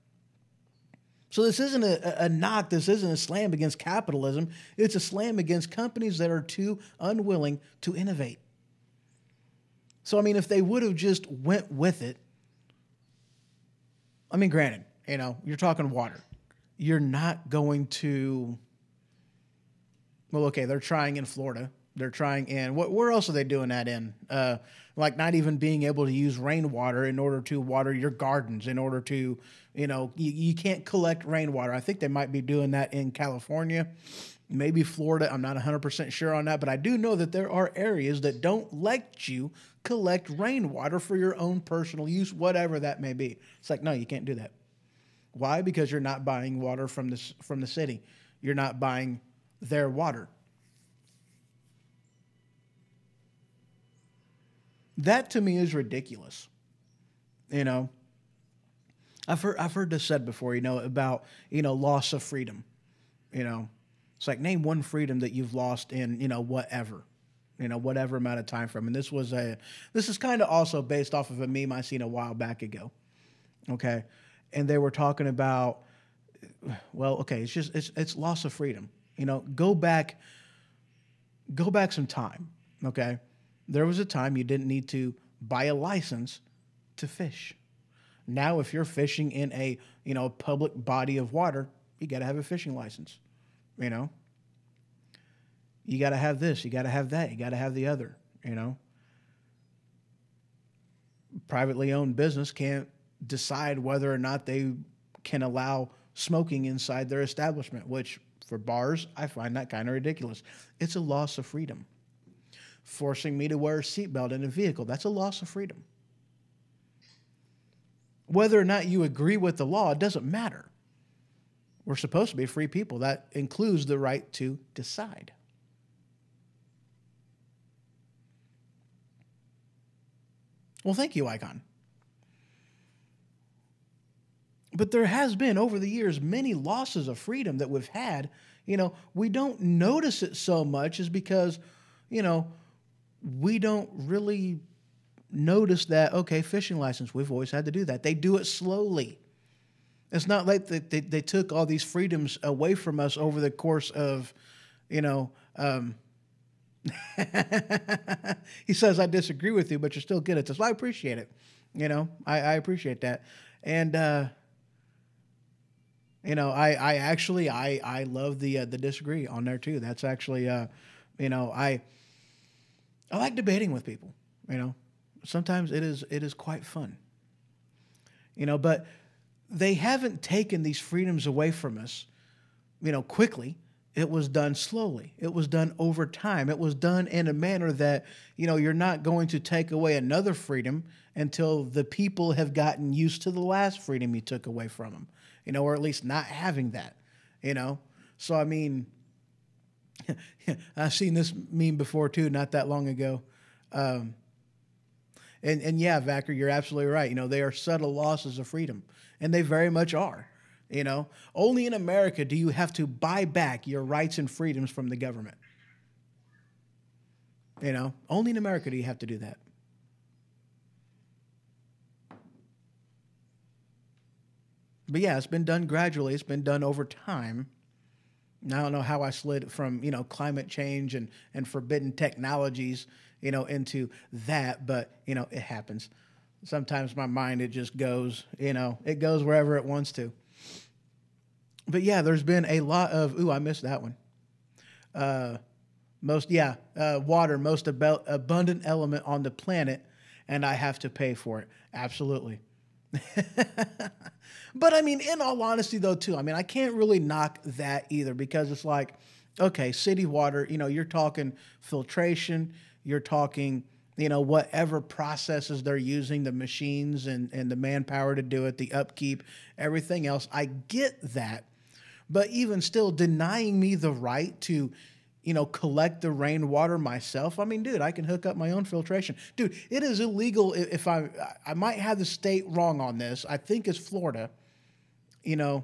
So this isn't a knock. This isn't a slam against capitalism. It's a slam against companies that are too unwilling to innovate. So, if they would have just went with it, granted, you're talking water. you're not going to, well, okay, they're trying in Florida. They're trying in, where else are they doing that in? Like not even being able to use rainwater in order to water your gardens, in order to, you can't collect rainwater. I think they might be doing that in California, maybe Florida. I'm not 100% sure on that, but I do know that there are areas that don't let you collect rainwater for your own personal use, whatever that may be. It's like, no, you can't do that. Why? Because you're not buying water from the city. You're not buying their water. That to me is ridiculous. I've heard this said before, about, loss of freedom. It's like, name one freedom that you've lost in, whatever amount of time frame. And this is kind of also based off of a meme I seen a while back ago. Okay. And they were talking about, well, okay, it's loss of freedom. Go back some time. Okay. There was a time you didn't need to buy a license to fish. Now, if you're fishing in a, public body of water, you got to have a fishing license. You got to have this, you got to have that, you got to have the other, Privately owned business can't decide whether or not they can allow smoking inside their establishment, which for bars, I find that kind of ridiculous. It's a loss of freedom. Forcing me to wear a seatbelt in a vehicle, that's a loss of freedom. Whether or not you agree with the law, it doesn't matter. We're supposed to be free people. That includes the right to decide. Well, thank you, Icon. But there has been, over the years, many losses of freedom that we've had. We don't notice it so much is because, we don't really notice that, okay, fishing license, we've always had to do that. They do it slowly. It's not like they took all these freedoms away from us over the course of, he says, I disagree with you, but you're still good at this. Well, I appreciate it. I appreciate that. And, I love the disagree on there too. That's actually, I like debating with people, sometimes it is quite fun, but they haven't taken these freedoms away from us, quickly. It was done slowly. It was done over time. It was done in a manner that, you're not going to take away another freedom until the people have gotten used to the last freedom you took away from them, or at least not having that, So, I mean, I've seen this meme before too, not that long ago. And yeah, Vacker, you're absolutely right. They are subtle losses of freedom, and they very much are. Only in America do you have to buy back your rights and freedoms from the government. Only in America do you have to do that. But yeah, it's been done gradually. It's been done over time. I don't know how I slid from, climate change and forbidden technologies, into that, but, it happens. Sometimes my mind, it just goes, it goes wherever it wants to. But yeah, there's been a lot of, I missed that one. Water, most abundant element on the planet, and I have to pay for it. Absolutely. But I mean, in all honesty though, too, I can't really knock that either, because it's like, okay, city water, you're talking filtration, you're talking, whatever processes they're using, the machines and the manpower to do it, the upkeep, everything else. I get that. But even still, denying me the right to, collect the rainwater myself. Dude, I can hook up my own filtration. Dude, it is illegal if I might have the state wrong on this. I think it's Florida. Yeah,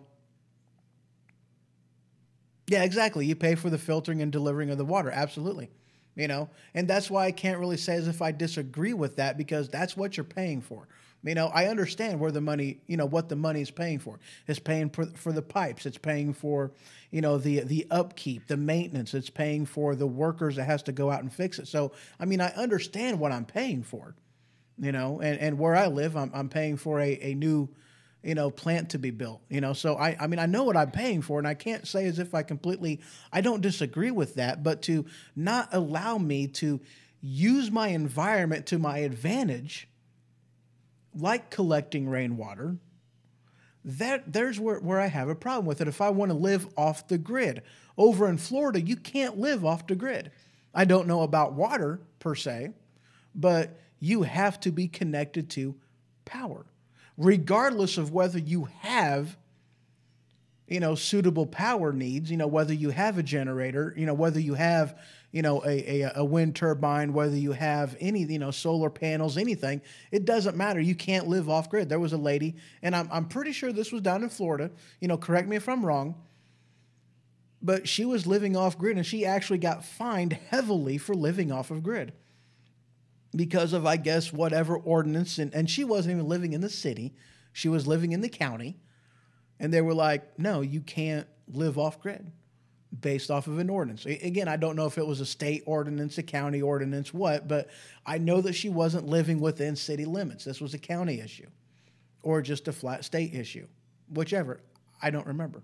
exactly. You pay for the filtering and delivering of the water. Absolutely. And that's why I can't really say as if I disagree with that, because that's what you're paying for. I understand where the money, what the money is paying for. It's paying for the pipes. It's paying for, the upkeep, the maintenance. It's paying for the workers that has to go out and fix it. So, I understand what I'm paying for, and where I live, I'm paying for a new, plant to be built. So I mean, I know what I'm paying for, and I can't say as if I don't disagree with that, but to not allow me to use my environment to my advantage, like collecting rainwater, there's where I have a problem with it. If I want to live off the grid. Over in Florida, you can't live off the grid. I don't know about water per se, but you have to be connected to power, regardless of whether you have, suitable power needs, whether you have a generator, whether you have, a wind turbine, whether you have any, solar panels, anything. It doesn't matter. You can't live off grid. There was a lady, and I'm pretty sure this was down in Florida, correct me if I'm wrong, but she was living off grid, and she actually got fined heavily for living off of grid because of, I guess, whatever ordinance. And she wasn't even living in the city. She was living in the county. And they were like, no, you can't live off grid based off of an ordinance. Again, I don't know if it was a state ordinance, a county ordinance, what, but I know that she wasn't living within city limits. This was a county issue or just a flat state issue, whichever. I don't remember,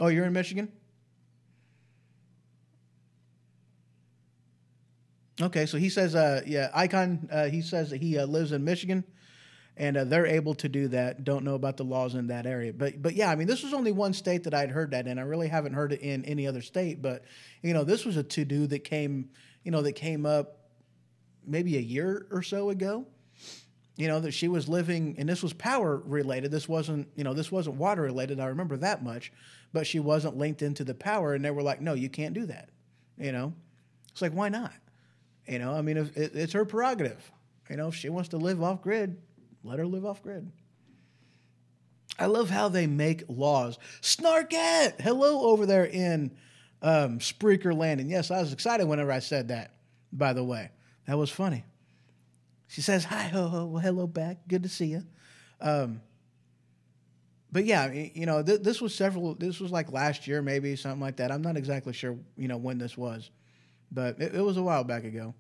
Oh, you're in Michigan? Okay, so he says, Icon, he says that he lives in Michigan, and they're able to do that. Don't know about the laws in that area. But yeah, I mean, this was only one state that I'd heard that in. I really haven't heard it in any other state. But, this was a to-do that came up maybe a year or so ago, that she was living, and this was power related. This wasn't water related. I remember that much. But she wasn't linked into the power, and they were like, no, you can't do that. It's like, why not? I mean, if it's her prerogative. If she wants to live off grid, let her live off grid. I love how they make laws. Snarkette! Hello over there in Spreaker land. And yes, I was excited whenever I said that, by the way. That was funny. She says, hi, ho, well, hello back. Good to see you. But yeah, this was like last year, maybe something like that. I'm not exactly sure, when this was, but it was a while back ago.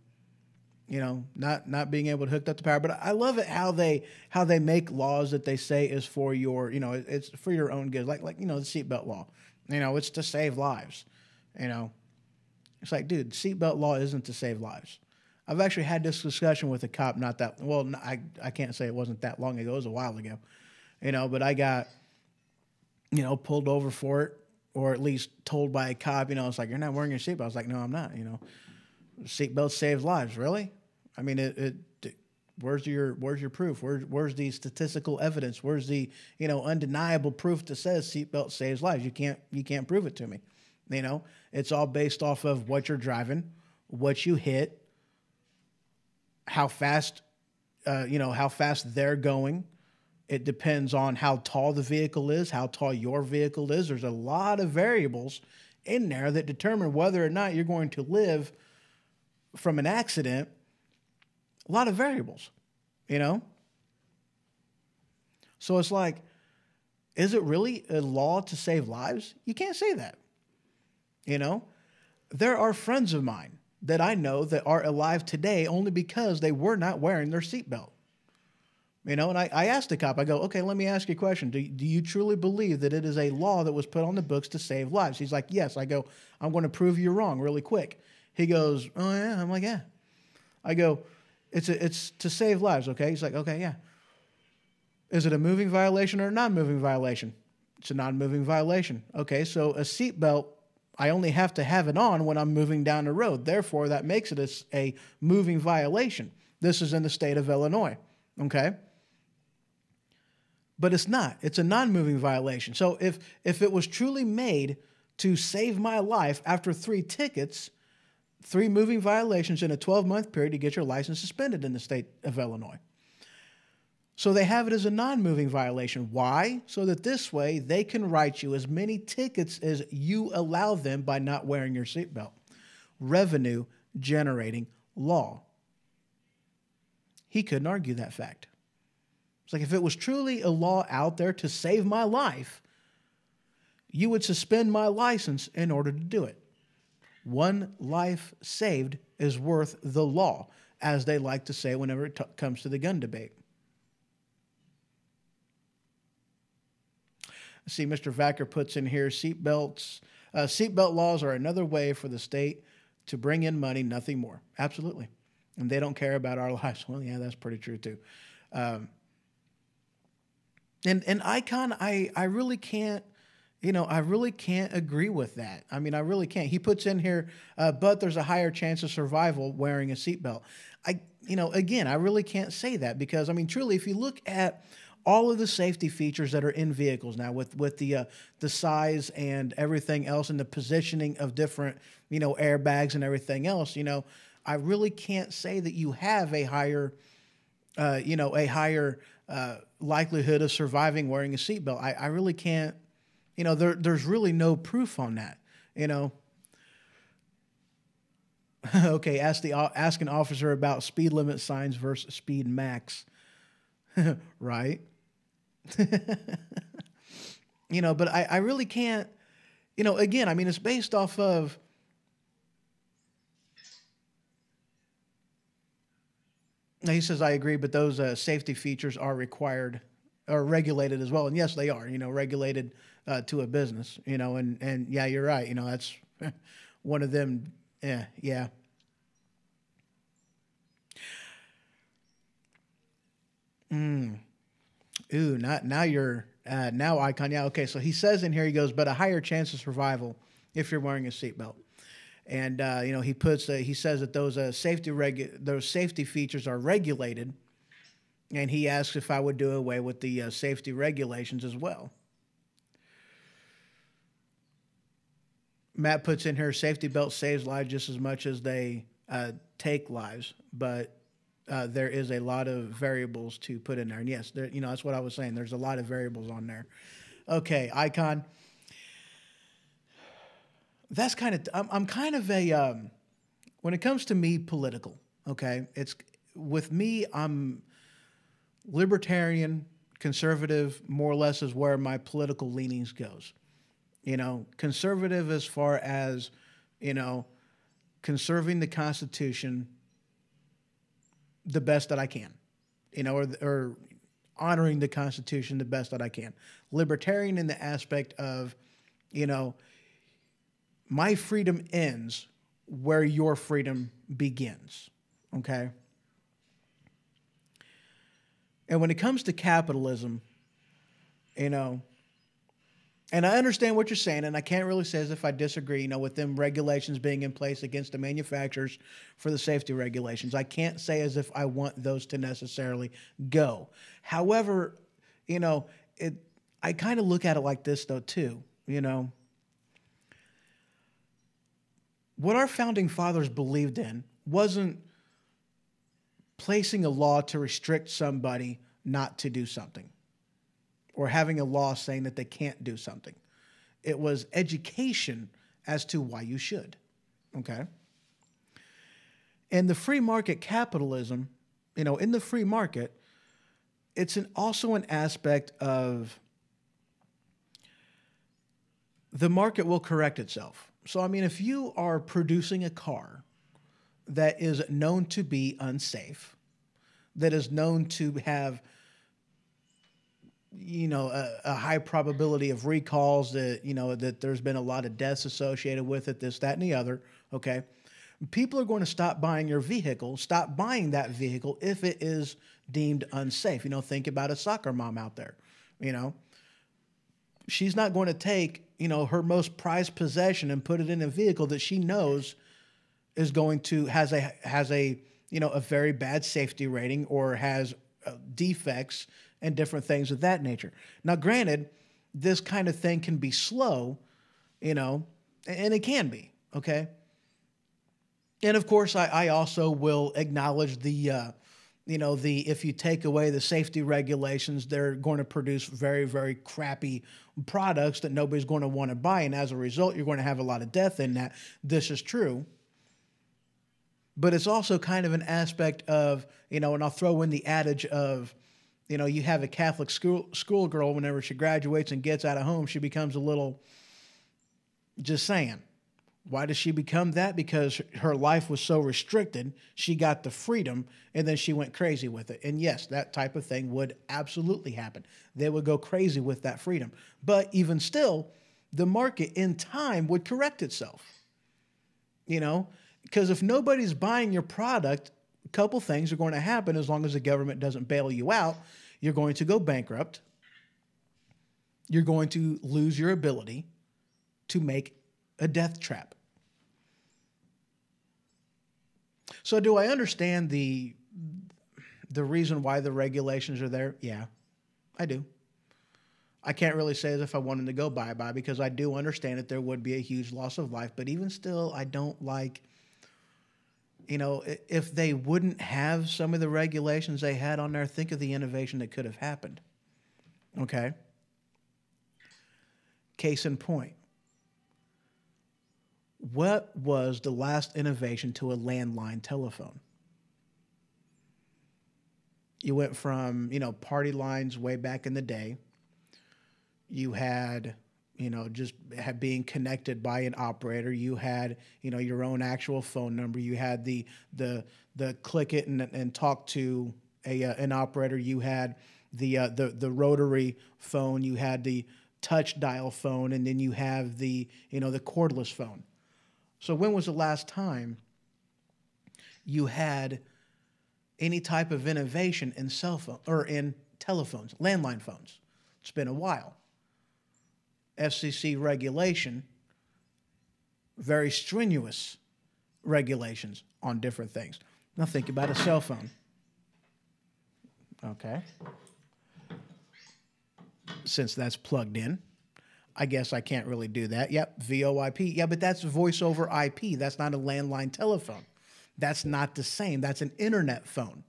Not being able to hook up the power, but I love it how they make laws that they say is for your, it's for your own good, like the seatbelt law. It's to save lives. It's like, dude, seatbelt law isn't to save lives. I've actually had this discussion with a cop I can't say it wasn't that long ago. It was a while ago, but I got, pulled over for it, or at least told by a cop, it's like, you're not wearing your seatbelt. I was like, no, I'm not, seatbelt saves lives. Really? I mean, where's your proof? Where's the statistical evidence? Where's the, undeniable proof that says seatbelt saves lives? You can't prove it to me. It's all based off of what you're driving, what you hit, how fast they're going. It depends on how tall the vehicle is, how tall your vehicle is. There's a lot of variables in there that determine whether or not you're going to live from an accident. A lot of variables, So it's like, is it really a law to save lives? You can't say that. There are friends of mine that I know that are alive today only because they were not wearing their seatbelt. And I asked the cop, I go, okay, let me ask you a question. Do you truly believe that it is a law that was put on the books to save lives? He's like, yes. I go, I'm going to prove you wrong really quick. He goes, oh, yeah. I'm like, yeah. I go, it's to save lives, okay? He's like, okay, yeah. Is it a moving violation or a non-moving violation? It's a non-moving violation. Okay, so a seatbelt, I only have to have it on when I'm moving down the road. Therefore, that makes it a moving violation. This is in the state of Illinois, okay? But it's not. It's a non-moving violation. So if it was truly made to save my life after 3 tickets, 3 moving violations in a 12-month period to get your license suspended in the state of Illinois. So they have it as a non-moving violation. Why? So that this way they can write you as many tickets as you allow them by not wearing your seatbelt. Revenue generating law. He couldn't argue that fact. It's like if it was truly a law out there to save my life, you would suspend my license in order to do it. One life saved is worth the law, as they like to say whenever it comes to the gun debate. See, Mr. Vacker puts in here, seatbelt laws are another way for the state to bring in money, nothing more. Absolutely. And they don't care about our lives. Well, yeah, that's pretty true too. And Icon, I really can't, I really can't agree with that. I mean, I really can't. He puts in here, but there's a higher chance of survival wearing a seatbelt. Again, I really can't say that because, I mean, truly, if you look at all of the safety features that are in vehicles now with the size and everything else and the positioning of different, airbags and everything else, I really can't say that you have a higher, likelihood of surviving wearing a seatbelt. I really can't, there's really no proof on that, Okay, ask an officer about speed limit signs versus speed max, right? But I really can't, again, I mean, it's based off of, he says, I agree, but those safety features are required or regulated as well. And yes, they are, regulated to a business, and yeah, you're right. That's one of them. Yeah. Ooh, now you're now Icon. Yeah, okay. So he says in here, he goes, but a higher chance of survival if you're wearing a seatbelt. And he says that those safety features are regulated, and he asks if I would do away with the safety regulations as well. Matt puts in here, safety belts saves lives just as much as they take lives, but there is a lot of variables to put in there. And yes, that's what I was saying. There's a lot of variables on there. Okay, Icon. That's kind of, I'm kind of when it comes to me, political, okay? It's, with me, I'm libertarian, conservative, more or less is where my political leanings goes. Conservative as far as, conserving the Constitution the best that I can, or honoring the Constitution the best that I can. Libertarian in the aspect of, my freedom ends where your freedom begins, okay? And when it comes to capitalism, and I understand what you're saying, and I can't really say as if I disagree, with them regulations being in place against the manufacturers for the safety regulations. I can't say as if I want those to necessarily go. However, I kind of look at it like this, though, too, What our founding fathers believed in wasn't placing a law to restrict somebody not to do something or having a law saying that they can't do something. It was education as to why you should, okay? And the free market capitalism, in the free market, it's also an aspect of the market will correct itself. So, I mean, if you are producing a car that is known to be unsafe, that is known to have, a high probability of recalls, that, that there's been a lot of deaths associated with it, this, that, and the other, okay? People are going to stop buying your vehicle, stop buying that vehicle if it is deemed unsafe. Think about a soccer mom out there, She's not going to take, her most prized possession and put it in a vehicle that she knows is going to, has a very bad safety rating or has defects and different things of that nature. Now, granted, this kind of thing can be slow, and it can be, okay? And of course, I also will acknowledge the if you take away the safety regulations, they're going to produce very, very crappy products that nobody's going to want to buy. And as a result, you're going to have a lot of death in that. This is true. But it's also kind of an aspect of, and I'll throw in the adage of, you have a Catholic schoolgirl, whenever she graduates and gets out of home, she becomes a little, just saying. Why does she become that? Because her life was so restricted, she got the freedom, and then she went crazy with it. And yes, that type of thing would absolutely happen. They would go crazy with that freedom. But even still, the market in time would correct itself. You know, because if nobody's buying your product, a couple things are going to happen as long as the government doesn't bail you out. You're going to go bankrupt. You're going to lose your ability to make a death trap. So do I understand the reason why the regulations are there? Yeah, I do. I can't really say as if I wanted to go bye-bye because I do understand that there would be a huge loss of life. But even still, I don't like, you know, if they wouldn't have some of the regulations they had on there, think of the innovation that could have happened. Okay? Case in point. What was the last innovation to a landline telephone? You went from, you know, party lines way back in the day. You had, you know, just being connected by an operator. You had, you know, your own actual phone number. You had the click it and talk to an operator. You had the rotary phone. You had the touch dial phone, and then you have the, you know, the cordless phone. So when was the last time you had any type of innovation in cell phone or in telephones, landline phones? It's been a while. FCC regulation, very strenuous regulations on different things. Now think about a cell phone. Okay. Since that's plugged in, I guess I can't really do that. Yep, VoIP. Yeah, but that's voice over IP. That's not a landline telephone. That's not the same. That's an internet phone.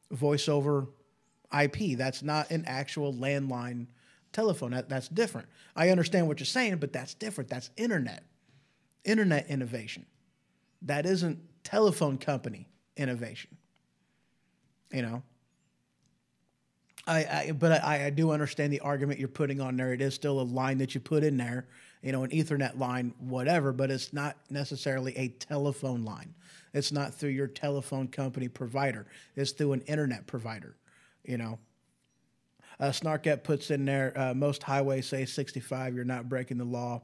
Voice over IP. That's not an actual landline telephone. That's different. I understand what you're saying, but that's different. That's internet. Internet innovation. That isn't telephone company innovation. You know? But I do understand the argument you're putting on there. It is still a line that you put in there, you know, an Ethernet line, whatever, but it's not necessarily a telephone line. It's not through your telephone company provider. It's through an internet provider, you know. Snarket puts in there, most highways say 65. You're not breaking the law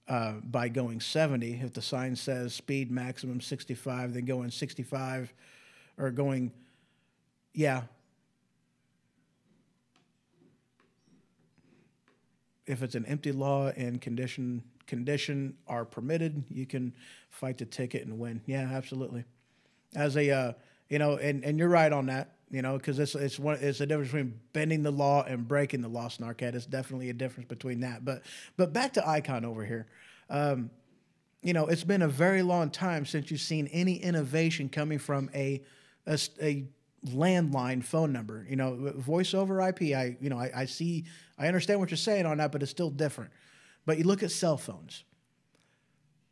by going 70. If the sign says speed maximum 65, then going 65 or going, yeah. If it's an empty law and condition are permitted, you can fight the ticket and win. Yeah, absolutely. As a you know, and you're right on that. You know, because it's a difference between bending the law and breaking the law, Snarket. It's definitely a difference between that. But back to Icon over here. You know, it's been a very long time since you've seen any innovation coming from a landline phone number. You know, voice over IP. I understand what you're saying on that, but it's still different. But you look at cell phones.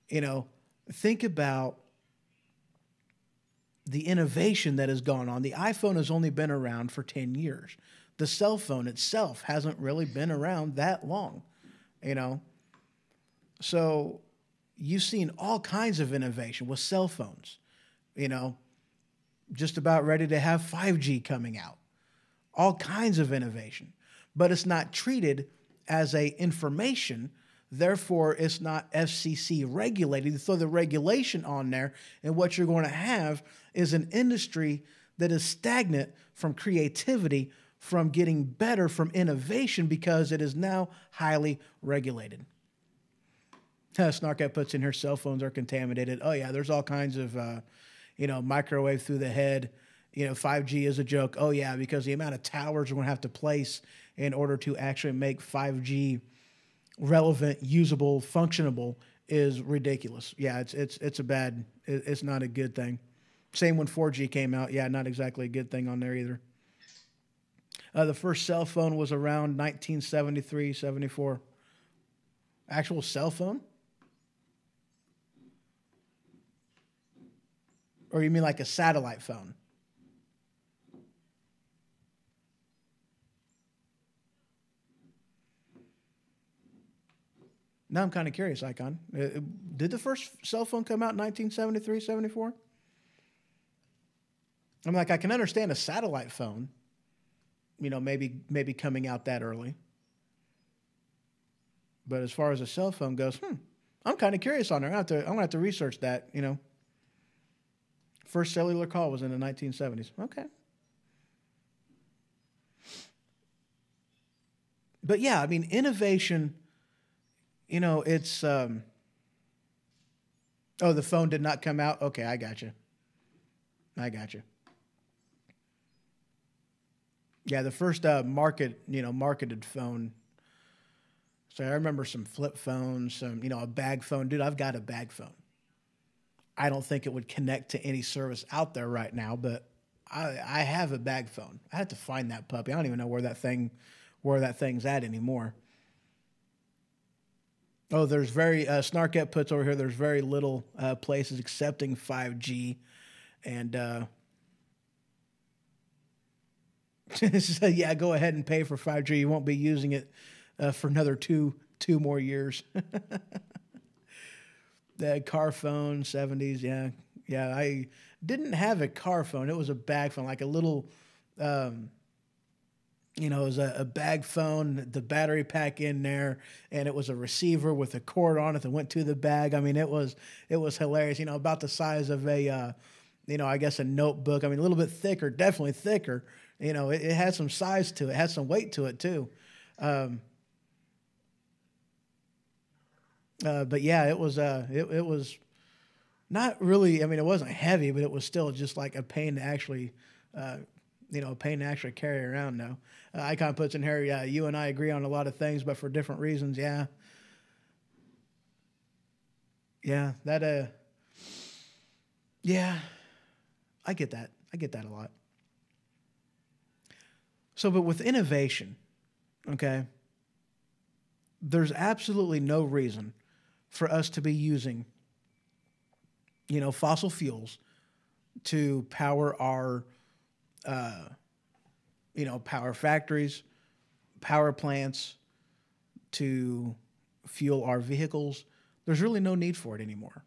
You know, think about the innovation that has gone on. The iPhone has only been around for 10 years. The cell phone itself hasn't really been around that long, you know. So you've seen all kinds of innovation with cell phones, you know, just about ready to have 5G coming out. All kinds of innovation. But it's not treated as a information. Therefore, it's not FCC regulated. You throw the regulation on there, and what you're going to have is an industry that is stagnant from creativity, from getting better, from innovation, because it is now highly regulated. Snarket puts in here, cell phones are contaminated. Oh, yeah, there's all kinds of, microwave through the head. You know, 5G is a joke. Oh, yeah, because the amount of towers we're going to have to place in order to actually make 5G relevant, usable, functionable is ridiculous. Yeah, it's not a good thing. Same when 4G came out. Yeah, not exactly a good thing on there either. The first cell phone was around 1973, 74. Actual cell phone? Or you mean like a satellite phone? Now I'm kind of curious, Icon. Did the first cell phone come out in 1973, 74? I'm like, I can understand a satellite phone, maybe coming out that early. But as far as a cell phone goes, I'm kind of curious on there. I'm gonna have to research that. First cellular call was in the 1970s. Okay. But yeah, I mean, innovation. It's. The phone did not come out. Okay, I got you. Yeah, the first marketed phone. So I remember some flip phones, a bag phone. Dude, I've got a bag phone. I don't think it would connect to any service out there right now, but I have a bag phone. I had to find that puppy. I don't even know where that thing's at anymore. Oh, there's Snarkette puts over here, there's very little places accepting 5G. And so, yeah, go ahead and pay for 5G. You won't be using it for another two more years. The car phone, 70s, yeah. Yeah, I didn't have a car phone. It was a bag phone, like a little, it was a bag phone, the battery pack in there, and it was a receiver with a cord on it that went to the bag. I mean, it was hilarious, about the size of a, I guess a notebook. I mean, a little bit thicker, definitely thicker. It had some size to it, had some weight to it too. But yeah, it was not really, I mean, it wasn't heavy, but it was still just like a pain to actually, carry around now. Icon puts in here, yeah, you and I agree on a lot of things, but for different reasons. Yeah. Yeah, yeah, I get that. I get that a lot. So, but with innovation, okay, there's absolutely no reason for us to be using, fossil fuels to power our, power factories, power plants, to fuel our vehicles. There's really no need for it anymore,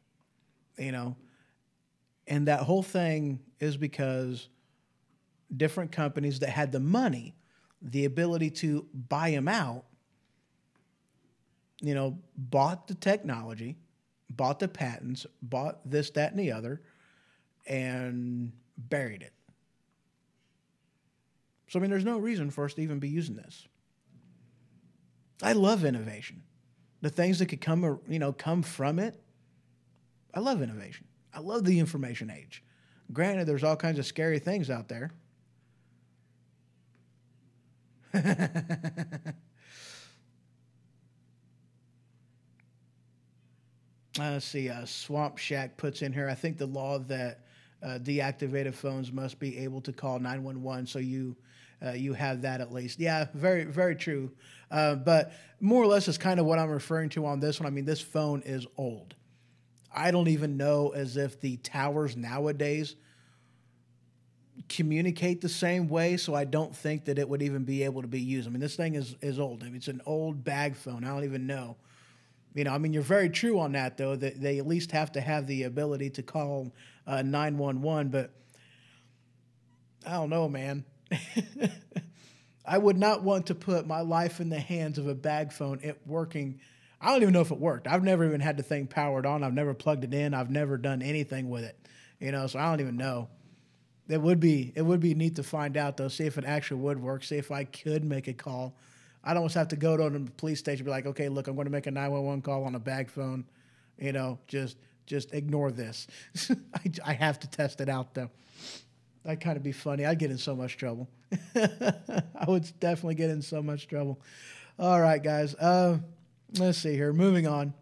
And that whole thing is because different companies that had the money, the ability to buy them out, bought the technology, bought the patents, bought this, that, and the other, and buried it. So, I mean, there's no reason for us to even be using this. I love innovation. The things that could come from it. I love innovation. I love the information age. Granted, there's all kinds of scary things out there. Let's see. Swamp Shack puts in here, I think the law that deactivated phones must be able to call 911, so you have that at least. Yeah, very, very true. But more or less is kind of what I'm referring to on this one. I mean, this phone is old. I don't even know as if the towers nowadays communicate the same way, so I don't think that it would even be able to be used. I mean, this thing is old. I mean, it's an old bag phone. I don't even know. I mean, you're very true on that, though, that they at least have to have the ability to call 911, but I don't know, man. I would not want to put my life in the hands of a bag phone working. I don't even know if it worked. I've never even had the thing powered on. I've never plugged it in. I've never done anything with it, so I don't even know. It would be neat to find out, though, see if it actually would work, see if I could make a call. I'd almost have to go to the police station and be like, okay, look, I'm going to make a 911 call on a bag phone. Just ignore this. I have to test it out, though. That'd kind of be funny. I'd get in so much trouble. I would definitely get in so much trouble. All right, guys. Let's see here. Moving on.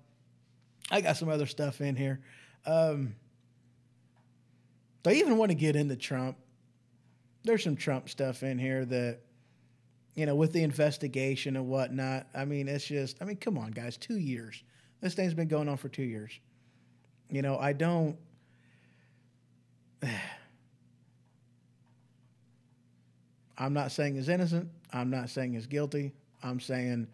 I got some other stuff in here. Do I even want to get into Trump? There's some Trump stuff in here that, with the investigation and whatnot. I mean, come on, guys. 2 years. This thing's been going on for 2 years. I don't. I'm not saying he's innocent. I'm not saying he's guilty. I'm saying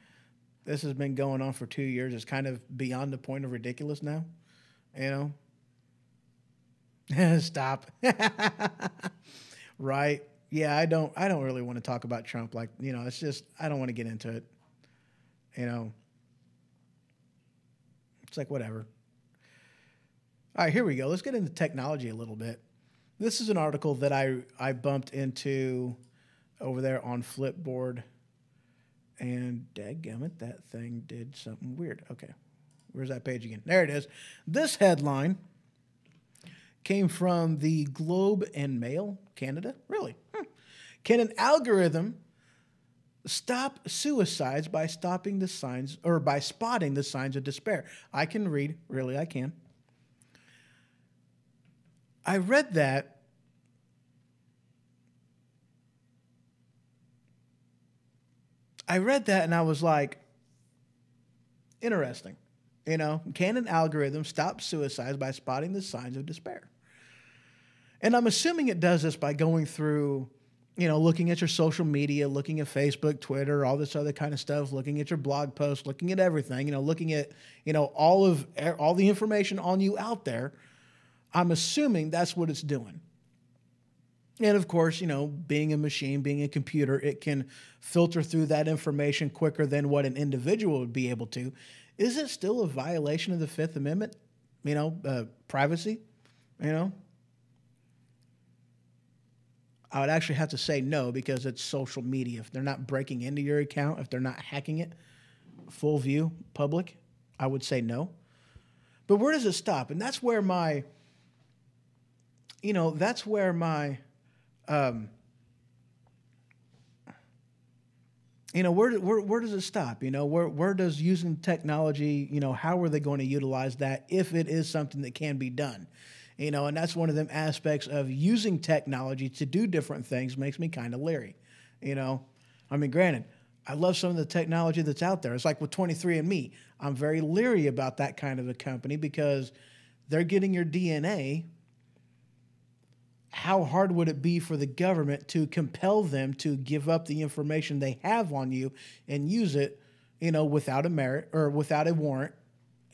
this has been going on for 2 years. It's kind of beyond the point of ridiculous now, you know? Stop. Right. Yeah, I don't really want to talk about Trump. Like, you know, it's just, I don't want to get into it. You know, it's like, whatever. All right, here we go. Let's get into technology a little bit. This is an article that I bumped into over there on Flipboard. And dadgummit, that thing did something weird. Okay, where's that page again? There it is. This headline came from the Globe and Mail, Canada. Really? Can an algorithm stop suicides by stopping the signs or by spotting the signs of despair? I can read. Really, I can. I read that. And I was like, interesting. You know, can an algorithm stop suicides by spotting the signs of despair? And I'm assuming it does this by going through, you know, looking at your social media, looking at Facebook, Twitter, all this other kind of stuff, looking at your blog posts, looking at everything, you know, looking at, you know, all the information on you out there. I'm assuming that's what it's doing. And of course, you know, being a machine, being a computer, it can filter through that information quicker than what an individual would be able to. Is it still a violation of the Fifth Amendment? You know, privacy, you know? I would actually have to say no, because it's social media. If they're not breaking into your account, if they're not hacking it, full view, public, I would say no. But where does it stop? And that's where my, you know, you know, where does it stop? You know, where does using technology, you know, how are they going to utilize that if it is something that can be done? You know, and that's one of them aspects of using technology to do different things makes me kind of leery. You know, I mean, granted, I love some of the technology that's out there. It's like with 23andMe. I'm very leery about that kind of a company because they're getting your DNA. How hard would it be for the government to compel them to give up the information they have on you and use it, you know, without a merit or without a warrant,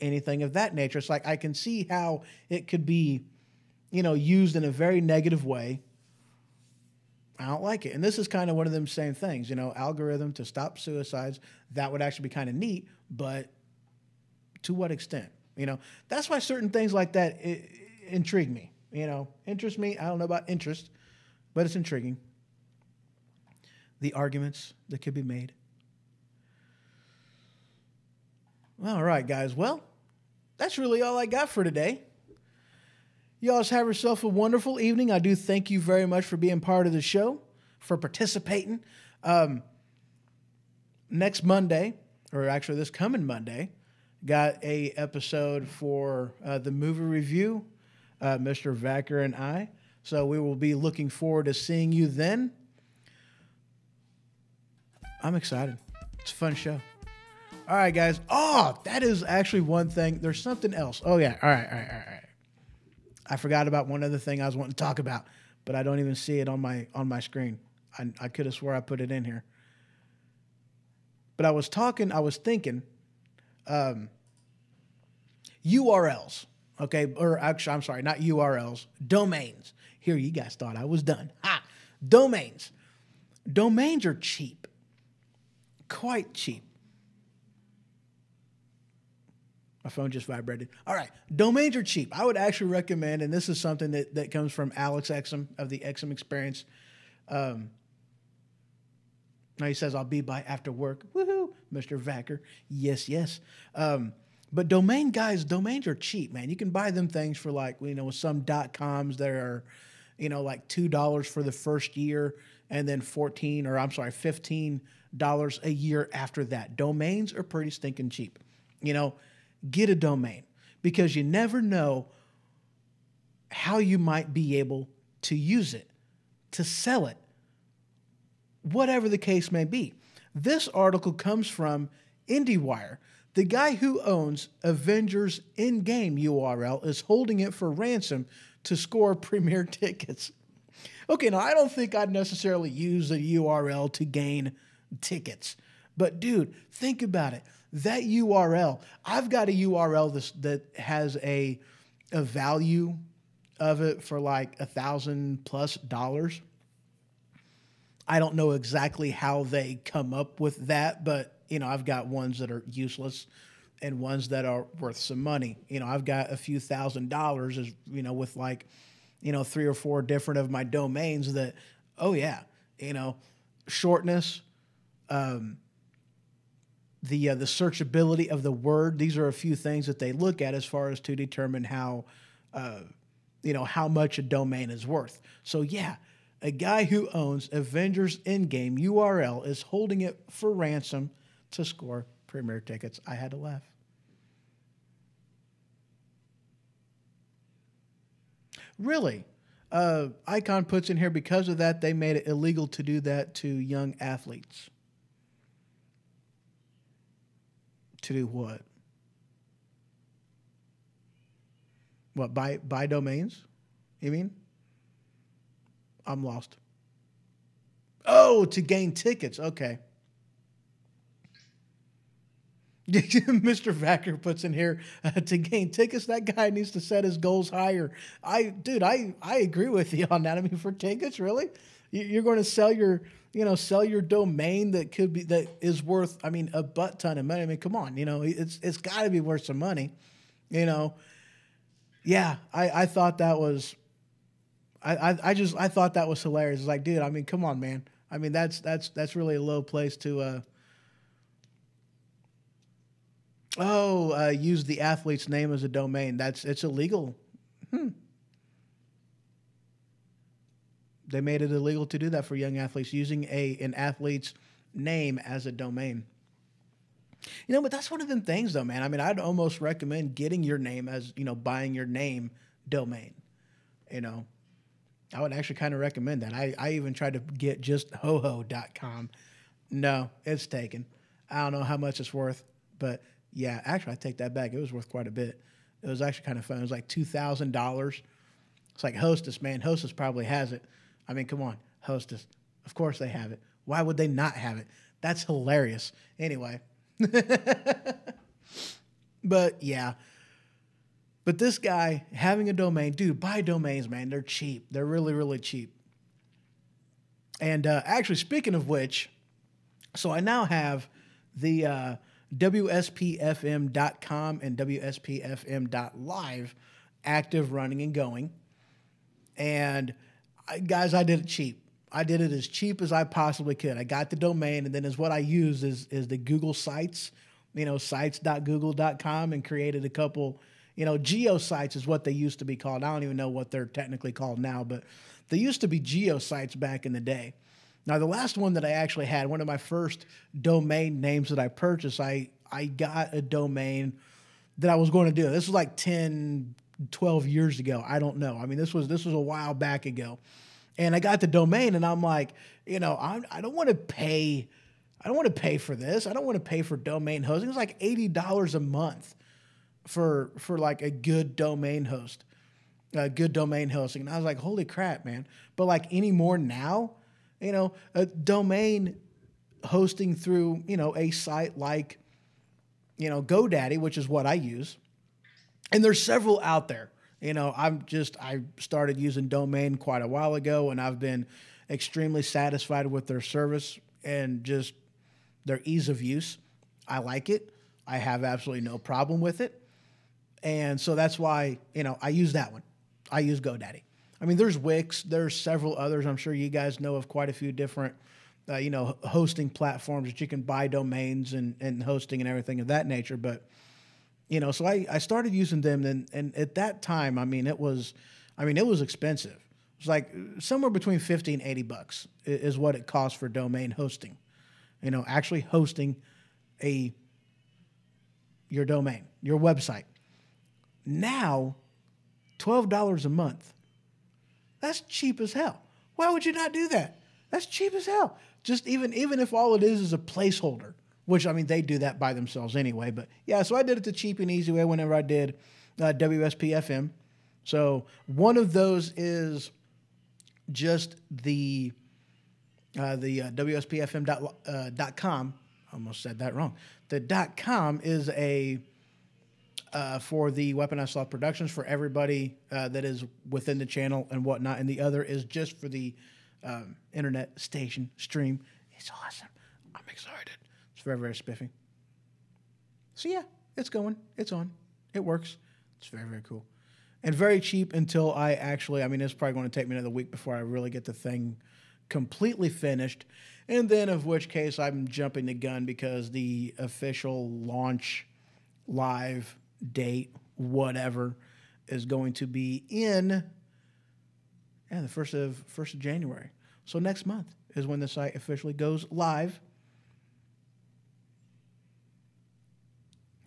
anything of that nature? It's like I can see how it could be, you know, used in a very negative way. I don't like it. And this is kind of one of them same things, you know, algorithm to stop suicides. That would actually be kind of neat, but to what extent? You know, that's why certain things like that intrigue me. You know, interest me. I don't know about interest, but it's intriguing. The arguments that could be made. All right, guys. Well, that's really all I got for today. You all have yourself a wonderful evening. I do thank you very much for being part of the show, for participating. Next Monday, or actually this coming Monday, got a episode for the movie review, Mr. Vacker and I. So we will be looking forward to seeing you then. I'm excited. It's a fun show. All right, guys. Oh, that is actually one thing. There's something else. Oh, yeah. All right. I forgot about one other thing I was wanting to talk about, but I don't even see it on my screen. I could have swore I put it in here. But I was thinking URLs, okay? Or actually, I'm sorry, not URLs, domains. Here, you guys thought I was done. Ha! Domains. Domains are cheap. Quite cheap. My phone just vibrated. All right. Domains are cheap. I would actually recommend, and this is something that comes from Alex Exum of the Exum Experience. Now he says, I'll be by after work. Woohoo, Mr. Vacker. Yes. But domains are cheap, man. You can buy them things for like, you know, some .coms that are, you know, like $2 for the first year and then $15 a year after that. Domains are pretty stinking cheap. You know, get a domain because you never know how you might be able to use it, to sell it, whatever the case may be. This article comes from IndieWire. The guy who owns Avengers in-game URL is holding it for ransom to score premier tickets. Okay, now I don't think I'd necessarily use a URL to gain tickets. But dude, think about it. that URL, I've got a URL that has a value of it for like $1,000+. I don't know exactly how they come up with that, but I've got ones that are useless and ones that are worth some money. I've got a few $1,000s, as with like, 3 or 4 different of my domains that, oh yeah, shortness, the searchability of the word. These are a few things that they look at as far as to determine how much a domain is worth. So yeah, a guy who owns Avengers Endgame URL is holding it for ransom to score premiere tickets. I had to laugh. Really? Icon puts in here, because of that, they made it illegal to do that to young athletes. To do what? What, buy domains? You mean? I'm lost. Oh, to gain tickets. Okay. Mr. Vacker puts in here, to gain tickets, that guy needs to set his goals higher. I agree with you on that. I mean, for tickets, really? You're going to sell your domain that is worth, a butt ton of money. I mean, come on, it's got to be worth some money, Yeah, I thought that was, I thought that was hilarious. It's like, dude, come on, man. That's really a low place to, use the athlete's name as a domain. It's illegal. They made it illegal to do that for young athletes, using an athlete's name as a domain. But that's one of them things, though, man. I'd almost recommend getting your name as, buying your name domain. I would actually kind of recommend that. I even tried to get just hoho.com. No, it's taken. I don't know how much it's worth, but yeah, actually, I take that back. It was worth quite a bit. It was actually kind of fun. It was like $2,000. It's like Hostess, man. Hostess probably has it. Come on, Hostess. Of course they have it. Why would they not have it? That's hilarious. Anyway. But yeah. But this guy having a domain, dude, buy domains, man. They're cheap. They're really, really cheap. And actually, speaking of which, so I now have the WSPFM.com and WSPFM.live active, running, and going. And guys, I did it cheap. I did it as cheap as I possibly could. I got the domain, and then what I used is the Google Sites, sites.google.com, and created a couple, geo sites is what they used to be called. I don't even know what they're technically called now, but they used to be geo sites back in the day. Now, the last one that I actually had, one of my first domain names that I purchased, I got a domain that I was going to do. This was like 10, 12 years ago. I don't know. This was a while back ago. And I got the domain, and I'm like, I don't want to pay. I don't want to pay for this. I don't want to pay for domain hosting. It was like $80 a month for like a good domain host, good domain hosting. And I was like, holy crap, man. But like anymore now, a domain hosting through, a site like, GoDaddy, which is what I use. And there's several out there. I started using Domain quite a while ago, and I've been extremely satisfied with their service and just their ease of use. I like it. I have absolutely no problem with it. And so that's why, I use that one. I use GoDaddy. There's Wix. There's several others. I'm sure you guys know of quite a few different, hosting platforms that you can buy domains and hosting and everything of that nature. But, so I started using them, and at that time, it was expensive. It was like somewhere between $50 and $80 is what it costs for domain hosting. Actually hosting your domain, your website. Now, $12 a month. That's cheap as hell. Why would you not do that? That's cheap as hell. Just even if all it is a placeholder, which, they do that by themselves anyway. But yeah, so I did it the cheap and easy way whenever I did WSPFM. So one of those is just the WSPFM.com almost said that wrong. The .com is a for the Weaponized Sloth Productions for everybody that is within the channel and whatnot, and the other is just for the internet station stream. It's awesome. I'm excited. It's very, very spiffy. So yeah, it's going. It's on. It works. It's very, very cool. And very cheap until I actually, I mean, it's probably going to take me another week before I really get the thing completely finished. And then, of which case, I'm jumping the gun because the official launch live date, whatever, is going to be in the first of January. So next month is when the site officially goes live.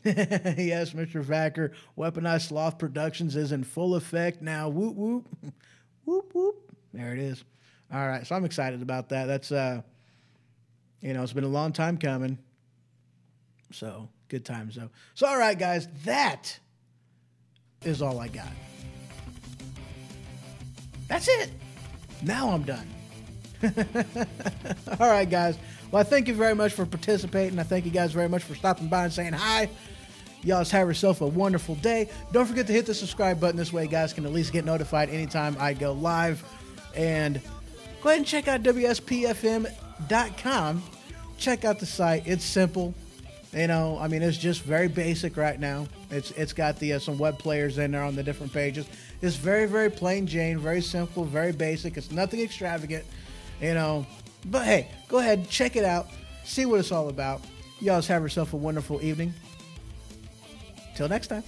Yes, Mr. Vacker, Weaponized Sloth Productions is in full effect now. Whoop, whoop. Whoop, whoop. There it is. All right, so I'm excited about that. That's, it's been a long time coming. So, good times, though. So, all right, guys, that is all I got. That's it. Now I'm done. All right, guys. Well, I thank you very much for participating. I thank you guys very much for stopping by and saying hi. Y'all just have yourself a wonderful day. Don't forget to hit the subscribe button. This way, you guys can at least get notified anytime I go live. And go ahead and check out WSPFM.com. Check out the site. It's simple. It's just very basic right now. It's got the some web players in there on the different pages. It's very, very plain Jane, very simple, very basic. It's nothing extravagant, But hey, go ahead, check it out, see what it's all about. Y'all just have yourself a wonderful evening. Till next time.